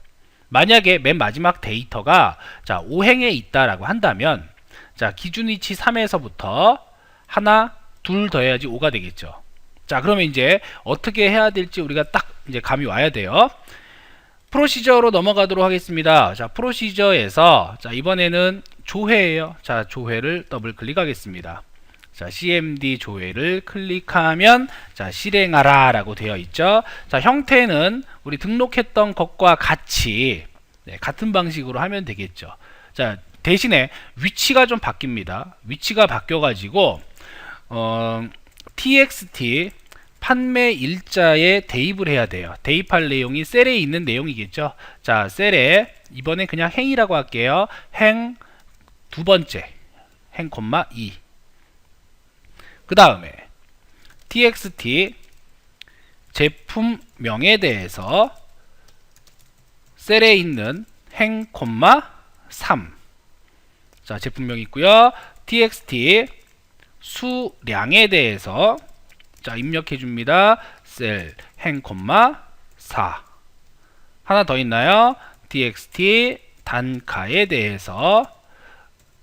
만약에 맨 마지막 데이터가 자 5행에 있다라고 한다면 자 기준 위치 3에서부터 하나, 둘 더해야지 5가 되겠죠. 자, 그러면 이제 어떻게 해야 될지 우리가 딱 이제 감이 와야 돼요. 프로시저로 넘어가도록 하겠습니다. 자, 프로시저에서 자 이번에는 조회예요. 자, 조회를 더블 클릭하겠습니다. 자, CMD 조회를 클릭하면 자, 실행하라 라고 되어 있죠. 자, 형태는 우리 등록했던 것과 같이 같은 방식으로 하면 되겠죠. 자, 대신에 위치가 좀 바뀝니다. 위치가 바뀌어 가지고 txt 판매 일자에 대입을 해야 돼요. 대입할 내용이 셀에 있는 내용이겠죠. 자, 셀에 이번엔 그냥 행이라고 할게요. 행 두 번째 행, 2. 그 다음에 txt 제품명에 대해서 셀에 있는 행, 3. 자, 제품명 있고요. txt 수량에 대해서 자, 입력해 줍니다. 셀 행, 4. 하나 더 있나요? txt 단가에 대해서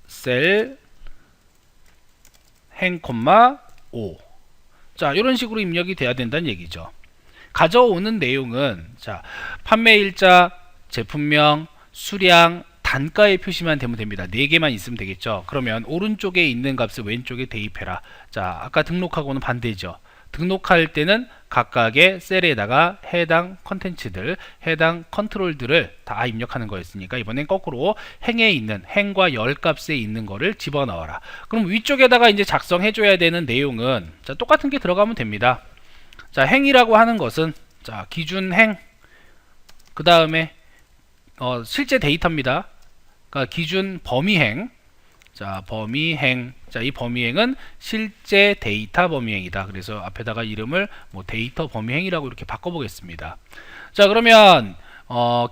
셀 행, 5. 자, 이런 식으로 입력이 돼야 된다는 얘기죠. 가져오는 내용은 자, 판매 일자, 제품명, 수량, 단가에 표시만 되면 됩니다. 4개만 있으면 되겠죠. 그러면 오른쪽에 있는 값을 왼쪽에 대입해라. 자, 아까 등록하고는 반대죠. 등록할 때는 각각의 셀에다가 해당 컨텐츠들, 해당 컨트롤들을 다 입력하는 거였으니까 이번엔 거꾸로 행에 있는 행과 열 값에 있는 거를 집어넣어라. 그럼 위쪽에다가 이제 작성해 줘야 되는 내용은 자, 똑같은 게 들어가면 됩니다. 자, 행이라고 하는 것은 자, 기준 행, 그 다음에 실제 데이터입니다. 그러니까 기준 범위행, 자, 범위행. 자, 이 범위행은 실제 데이터 범위행이다. 그래서 앞에다가 이름을 뭐 데이터 범위행이라고 이렇게 바꿔보겠습니다. 자, 그러면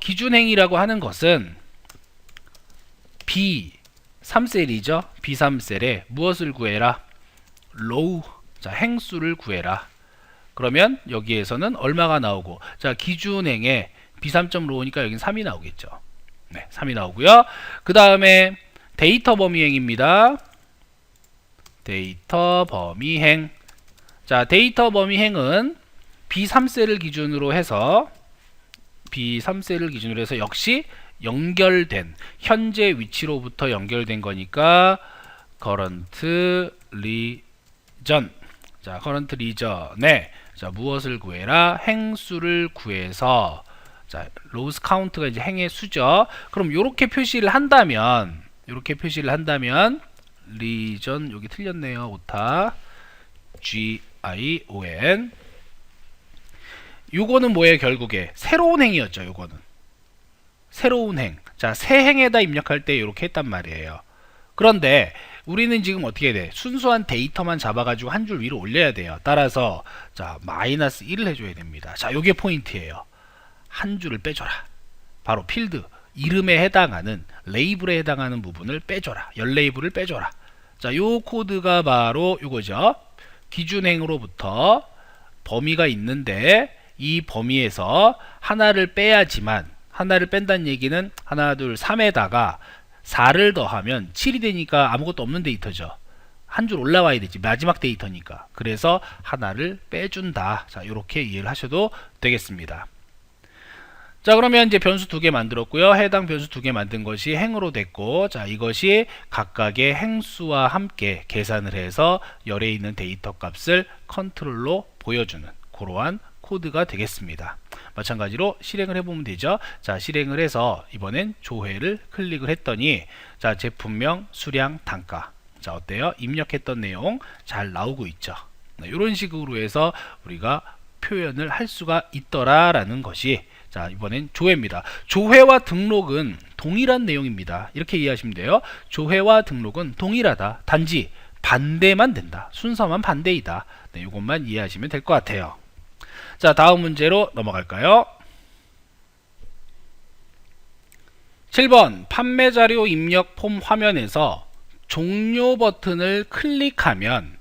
기준행이라고 하는 것은 B3셀이죠. B3셀에 무엇을 구해라? 로우. 자, 행수를 구해라. 그러면 여기에서는 얼마가 나오고, 자, 기준행에 B3.로우니까 여기는 3이 나오겠죠. 네, 3이 나오고요. 그 다음에 데이터 범위행입니다. 데이터 범위행. 자, 데이터 범위행은 B3셀을 기준으로 해서 역시 연결된 현재 위치로부터 연결된 거니까 current region. 자, current region에 자, 무엇을 구해라? 행수를 구해서 자, 로스 카운트가 이제 행의 수죠. 그럼 요렇게 표시를 한다면 region 여기 틀렸네요. 오타 GION 요거는 뭐예요? 결국에 새로운 행이었죠. 요거는 새로운 행. 자, 새 행에다 입력할 때 이렇게 했단 말이에요. 그런데 우리는 지금 어떻게 돼? 순수한 데이터만 잡아가지고 한 줄 위로 올려야 돼요. 따라서 자, -1을 해줘야 됩니다. 자, 요게 포인트예요. 한 줄을 빼줘라. 바로 필드 이름에 해당하는 레이블에 해당하는 부분을 빼줘라. 열 레이블을 빼줘라. 자, 요 코드가 바로 요거죠. 기준행으로부터 범위가 있는데 이 범위에서 하나를 빼야지만, 하나를 뺀다는 얘기는 하나, 둘, 3에다가 4를 더하면 7이 되니까 아무것도 없는 데이터죠. 한 줄 올라와야 되지. 마지막 데이터니까. 그래서 하나를 빼준다. 자, 이렇게 이해를 하셔도 되겠습니다. 자, 그러면 이제 변수 두 개 만들었고요. 해당 변수 두 개 만든 것이 행으로 됐고, 자, 이것이 각각의 행수와 함께 계산을 해서 열에 있는 데이터 값을 컨트롤로 보여주는 그러한 코드가 되겠습니다. 마찬가지로 실행을 해보면 되죠. 자, 실행을 해서 이번엔 조회를 클릭을 했더니, 자, 제품명, 수량, 단가. 자, 어때요? 입력했던 내용 잘 나오고 있죠. 네, 이런 식으로 해서 우리가 표현을 할 수가 있더라라는 것이, 자, 이번엔 조회입니다. 조회와 등록은 동일한 내용입니다. 이렇게 이해하시면 돼요. 조회와 등록은 동일하다. 단지 반대만 된다. 순서만 반대이다. 네, 이것만 이해하시면 될 것 같아요. 자, 다음 문제로 넘어갈까요? 7번 판매 자료 입력 폼 화면에서 종료 버튼을 클릭하면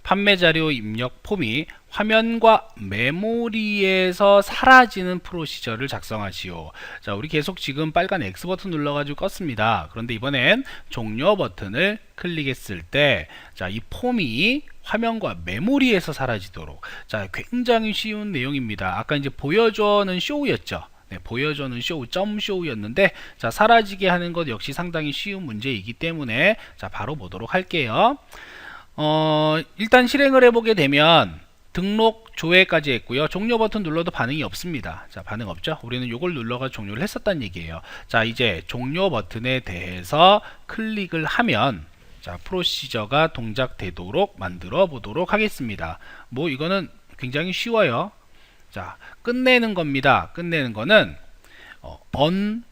판매 자료 입력 폼이 화면과 메모리에서 사라지는 프로시저를 작성하시오. 자, 우리 계속 지금 빨간 X 버튼 눌러가지고 껐습니다. 그런데 이번엔 종료 버튼을 클릭했을 때, 자, 이 폼이 화면과 메모리에서 사라지도록. 자, 굉장히 쉬운 내용입니다. 아까 이제 보여줘는 쇼였죠. 네, 보여줘는 쇼, 점 쇼였는데, 자, 사라지게 하는 것 역시 상당히 쉬운 문제이기 때문에, 자, 바로 보도록 할게요. 일단 실행을 해보게 되면 등록 조회까지 했고요. 종료 버튼 눌러도 반응이 없습니다. 자, 반응 없죠? 우리는 이걸 눌러가 종료를 했었다는 얘기예요. 자, 이제 종료 버튼에 대해서 클릭을 하면, 자, 프로시저가 동작되도록 만들어 보도록 하겠습니다. 뭐 이거는 굉장히 쉬워요. 자, 끝내는 겁니다. 끝내는 거는 unload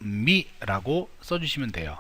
me라고 써주시면 돼요.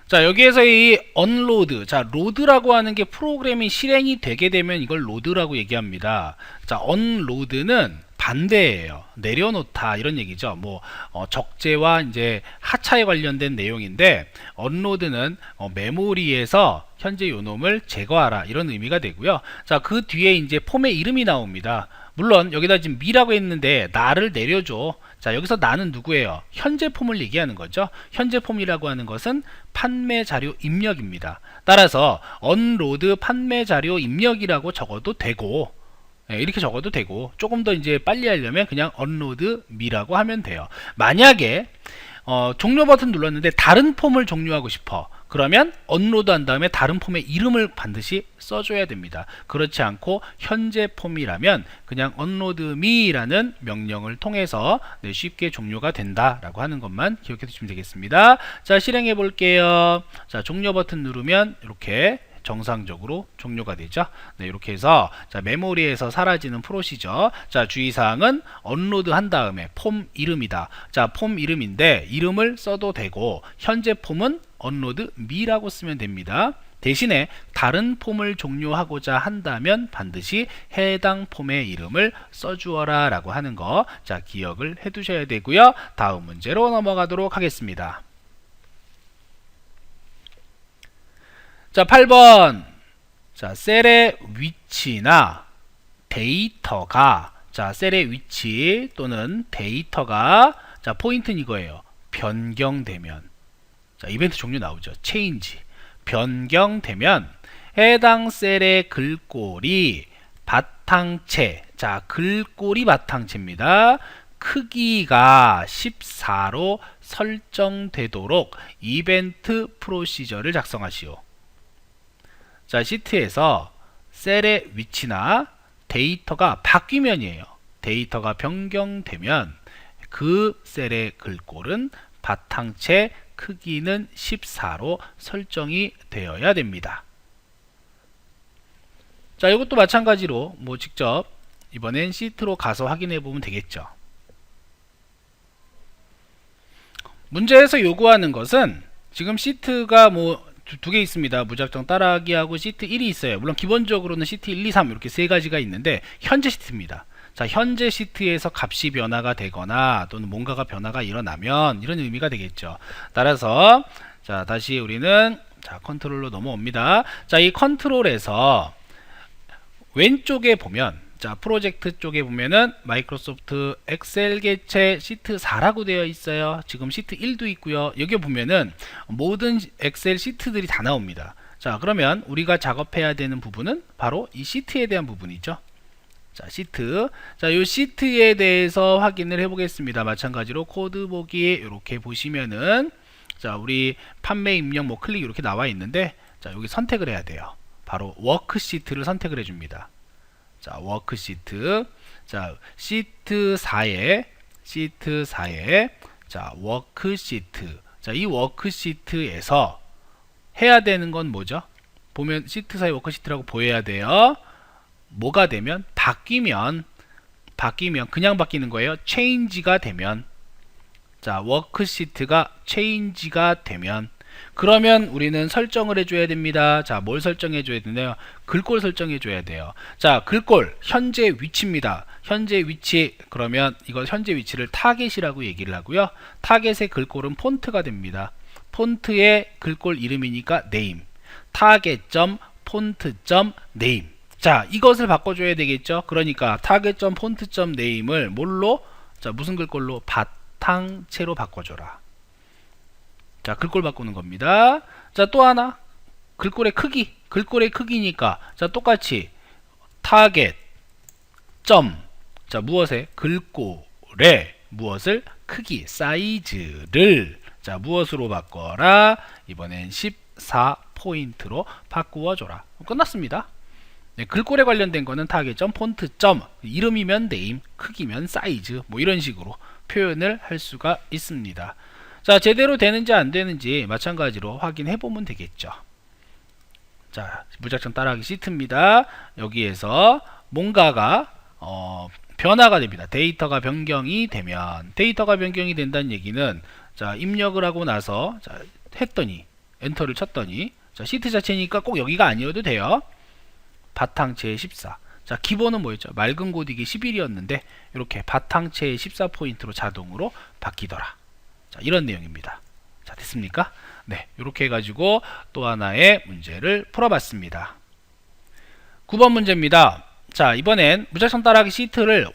자, 여기에서 이 unload, 자, load라고 하는 게 프로그램이 실행이 되게 되면 이걸 load라고 얘기합니다. 자, unload는 반대예요. 내려놓다 이런 얘기죠. 뭐 적재와 이제 하차에 관련된 내용인데, unload는 메모리에서 현재 요놈을 제거하라 이런 의미가 되고요. 자, 그 뒤에 이제 폼의 이름이 나옵니다. 물론 여기다 지금 미라고 했는데 나를 내려줘. 자, 여기서 나는 누구예요? 현재 폼을 얘기하는 거죠. 현재 폼이라고 하는 것은 판매 자료 입력입니다. 따라서 unload 판매 자료 입력이라고 적어도 되고, 이렇게 적어도 되고, 조금 더 이제 빨리 하려면 그냥 unload me라고 하면 돼요. 만약에 종료 버튼 눌렀는데 다른 폼을 종료하고 싶어. 그러면 unload 한 다음에 다른 폼의 이름을 반드시 써줘야 됩니다. 그렇지 않고 현재 폼이라면 그냥 unload me라는 명령을 통해서 쉽게 종료가 된다라고 하는 것만 기억해 두시면 되겠습니다. 자, 실행해 볼게요. 자, 종료 버튼 누르면 이렇게 정상적으로 종료가 되죠. 네, 이렇게 해서, 자, 메모리에서 사라지는 프로시저. 자, 주의사항은 언로드 한 다음에 폼 이름이다. 자, 폼 이름인데 이름을 써도 되고, 현재 폼은 언로드 미라고 쓰면 됩니다. 대신에 다른 폼을 종료하고자 한다면 반드시 해당 폼의 이름을 써주어라 라고 하는 거, 자, 기억을 해 두셔야 되고요. 다음 문제로 넘어가도록 하겠습니다. 자, 8번. 자, 셀의 위치나 데이터가, 자, 셀의 위치 또는 데이터가, 자, 포인트는 이거예요. 변경되면, 자, 이벤트 종류 나오죠. change. 변경되면 해당 셀의 글꼴이 바탕체, 자, 글꼴이 바탕체입니다. 크기가 14로 설정되도록 이벤트 프로시저를 작성하시오. 자, 시트에서 셀의 위치나 데이터가 바뀌면이에요. 데이터가 변경되면 그 셀의 글꼴은 바탕체 크기는 14로 설정이 되어야 됩니다. 자, 이것도 마찬가지로 뭐 직접 이번엔 시트로 가서 확인해 보면 되겠죠. 문제에서 요구하는 것은 지금 시트가 뭐 두 개 있습니다. 무작정 따라하기하고 시트 1이 있어요. 물론 기본적으로는 시트 1, 2, 3 이렇게 세 가지가 있는데 현재 시트입니다. 자, 현재 시트에서 값이 변화가 되거나 또는 뭔가가 변화가 일어나면 이런 의미가 되겠죠. 따라서, 자, 다시 우리는, 자, 컨트롤로 넘어옵니다. 자, 이 컨트롤에서 왼쪽에 보면, 자, 프로젝트 쪽에 보면은 마이크로소프트 엑셀 개체 시트 4라고 되어 있어요. 지금 시트 1도 있고요. 여기 보면은 모든 엑셀 시트들이 다 나옵니다. 자, 그러면 우리가 작업해야 되는 부분은 바로 이 시트에 대한 부분이죠. 자, 시트. 자, 요 시트에 대해서 확인을 해 보겠습니다. 마찬가지로 코드 보기에 이렇게 보시면은 자, 우리 판매 입력 뭐 클릭 이렇게 나와 있는데 자, 여기 선택을 해야 돼요. 바로 워크시트를 선택을 해 줍니다. 자, 워크시트. 자, 시트 4에 자, 워크시트. 자, 이 워크시트에서 해야 되는 건 뭐죠? 보면 시트 4의 워크시트라고 보여야 돼요. 뭐가 되면 바뀌면 그냥 바뀌는 거예요. change가 되면 자, 워크시트가 change가 되면 그러면 우리는 설정을 해줘야 됩니다. 자, 뭘 설정해줘야 되나요? 글꼴 설정해줘야 돼요. 자, 글꼴 현재 위치입니다. 현재 위치 그러면 이거 현재 위치를 타겟이라고 얘기를 하고요. 타겟의 글꼴은 폰트가 됩니다. 폰트의 글꼴 이름이니까 name target.font.name. 자, 이것을 바꿔줘야 되겠죠. 그러니까 target.font.name을 뭘로? 자, 무슨 글꼴로? 바탕체로 바꿔줘라. 자, 글꼴 바꾸는 겁니다. 자, 또 하나 글꼴의 크기니까 자, 똑같이 타겟 자, 무엇에? 글꼴의 무엇을? 크기 사이즈를 자, 무엇으로 바꿔라? 이번엔 14포인트로 바꾸어줘라. 끝났습니다. 네, 글꼴에 관련된 거는 타겟점, 폰트점, 이름이면 name, 크기면 사이즈 뭐 이런 식으로 표현을 할 수가 있습니다. 자, 제대로 되는지 안 되는지 마찬가지로 확인해 보면 되겠죠. 자, 무작정 따라하기 시트입니다. 여기에서 뭔가가 변화가 됩니다. 데이터가 변경이 된다는 얘기는 자, 입력을 하고 나서 자, 했더니 엔터를 쳤더니 자, 시트 자체니까 꼭 여기가 아니어도 돼요. 바탕체 14. 자, 기본은 뭐였죠? 맑은 고딕이 11이었는데 이렇게 바탕체 14포인트로 자동으로 바뀌더라. 자, 이런 내용입니다. 자, 됐습니까? 네, 이렇게 해가지고 또 하나의 문제를 풀어봤습니다. 9번 문제입니다. 자, 이번엔 무작정 따라하기 시트를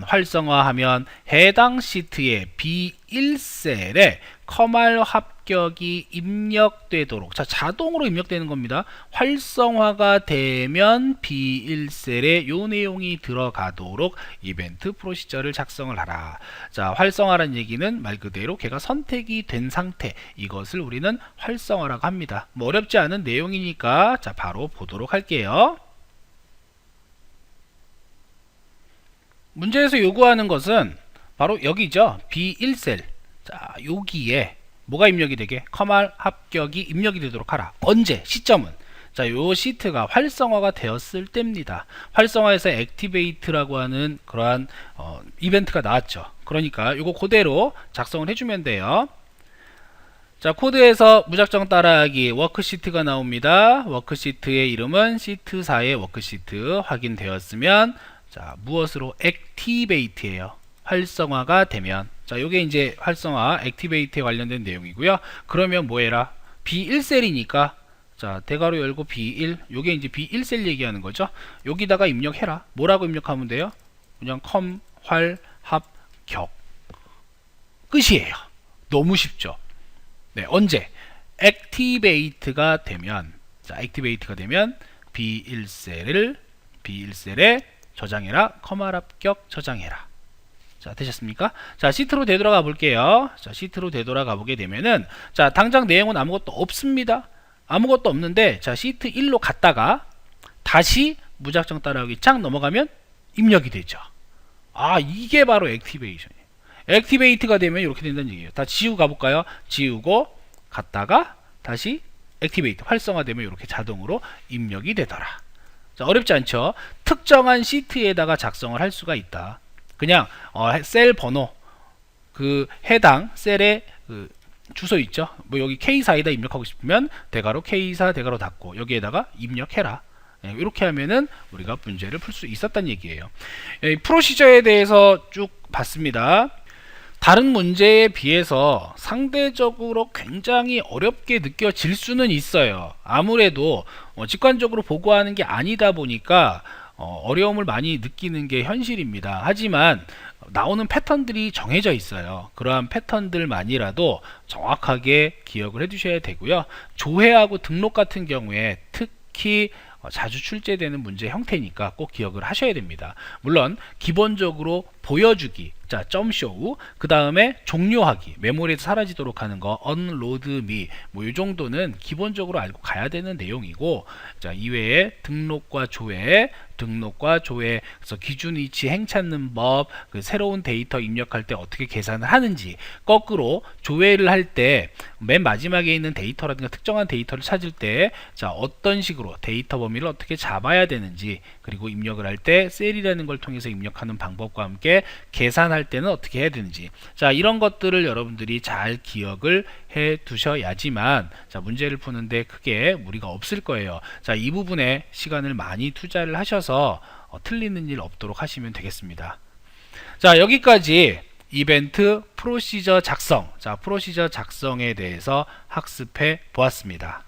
활성화하면 해당 시트의 B1셀에 커말 합격이 입력되도록 자, 자동으로 입력되는 겁니다. 활성화가 되면 B1셀에 요 내용이 들어가도록 이벤트 프로시저를 작성을 하라. 자, 활성화란 얘기는 말 그대로 걔가 선택이 된 상태, 이것을 우리는 활성화라고 합니다. 뭐 어렵지 않은 내용이니까 자, 바로 보도록 할게요. 문제에서 요구하는 것은 바로 여기죠. B1셀. 자, 여기에 뭐가 입력이 되게? 커말 합격이 입력이 되도록 하라. 언제? 시점은? 자, 요 시트가 활성화가 되었을 때입니다. 활성화에서 액티베이트라고 하는 그러한 이벤트가 나왔죠. 그러니까 요거 그대로 작성을 해주면 돼요. 자, 코드에서 무작정 따라하기 워크시트가 나옵니다. 워크시트의 이름은 시트 4의 워크시트 확인되었으면 자, 무엇으로? 액티베이트예요. 활성화가 되면 자, 요게 이제 활성화 액티베이트에 관련된 내용이고요. 그러면 뭐해라? B1셀이니까 자, 대괄호 열고 B1 요게 이제 B1셀 얘기하는 거죠. 여기다가 입력해라. 뭐라고 입력하면 돼요? 그냥 활 합격 끝이에요. 너무 쉽죠. 네, 언제? 액티베이트가 되면 자, 액티베이트가 되면 B1셀에 저장해라. 커말 합격 저장해라. 자, 되셨습니까? 자, 시트로 되돌아가 볼게요. 자, 시트로 되돌아가 보게 되면은 자, 당장 내용은 아무것도 없습니다. 아무것도 없는데 자, 시트 1로 갔다가 다시 무작정 따라하기 쫙 넘어가면 입력이 되죠. 아, 이게 바로 액티베이션이에요. 액티베이트가 되면 이렇게 된다는 얘기예요. 다 지우고 가볼까요? 지우고 갔다가 다시 액티베이트 활성화되면 이렇게 자동으로 입력이 되더라. 자, 어렵지 않죠? 특정한 시트에다가 작성을 할 수가 있다. 그냥 셀 번호 그 해당 셀의 그 주소 있죠. 뭐 여기 K4에다 입력하고 싶으면 대괄호 K4 대괄호 닫고 여기에다가 입력해라. 이렇게 하면은 우리가 문제를 풀 수 있었단 얘기예요. 프로시저에 대해서 쭉 봤습니다. 다른 문제에 비해서 상대적으로 굉장히 어렵게 느껴질 수는 있어요. 아무래도 직관적으로 보고하는 게 아니다 보니까 어려움을 많이 느끼는 게 현실입니다. 하지만 나오는 패턴들이 정해져 있어요. 그러한 패턴들만이라도 정확하게 기억을 해 두셔야 되고요. 조회하고 등록 같은 경우에 특히 자주 출제되는 문제 형태니까 꼭 기억을 하셔야 됩니다. 물론 기본적으로 보여주기, 자, 점쇼, 그 다음에 종료하기, 메모리에서 사라지도록 하는 거, unload me, 뭐 이 정도는 기본적으로 알고 가야 되는 내용이고, 자, 이외에 등록과 조회, 그래서 기준 위치 행 찾는 법, 그 새로운 데이터 입력할 때 어떻게 계산을 하는지, 거꾸로 조회를 할 때 맨 마지막에 있는 데이터라든가 특정한 데이터를 찾을 때, 자, 어떤 식으로 데이터 범위를 어떻게 잡아야 되는지, 그리고 입력을 할 때 셀이라는 걸 통해서 입력하는 방법과 함께 계산할 때는 어떻게 해야 되는지, 자, 이런 것들을 여러분들이 잘 기억을 해 두셔야지만, 자, 문제를 푸는데 크게 무리가 없을 거예요. 자, 이 부분에 시간을 많이 투자를 하셔서 틀리는 일 없도록 하시면 되겠습니다. 자, 여기까지 이벤트 프로시저 작성, 자, 프로시저 작성에 대해서 학습해 보았습니다.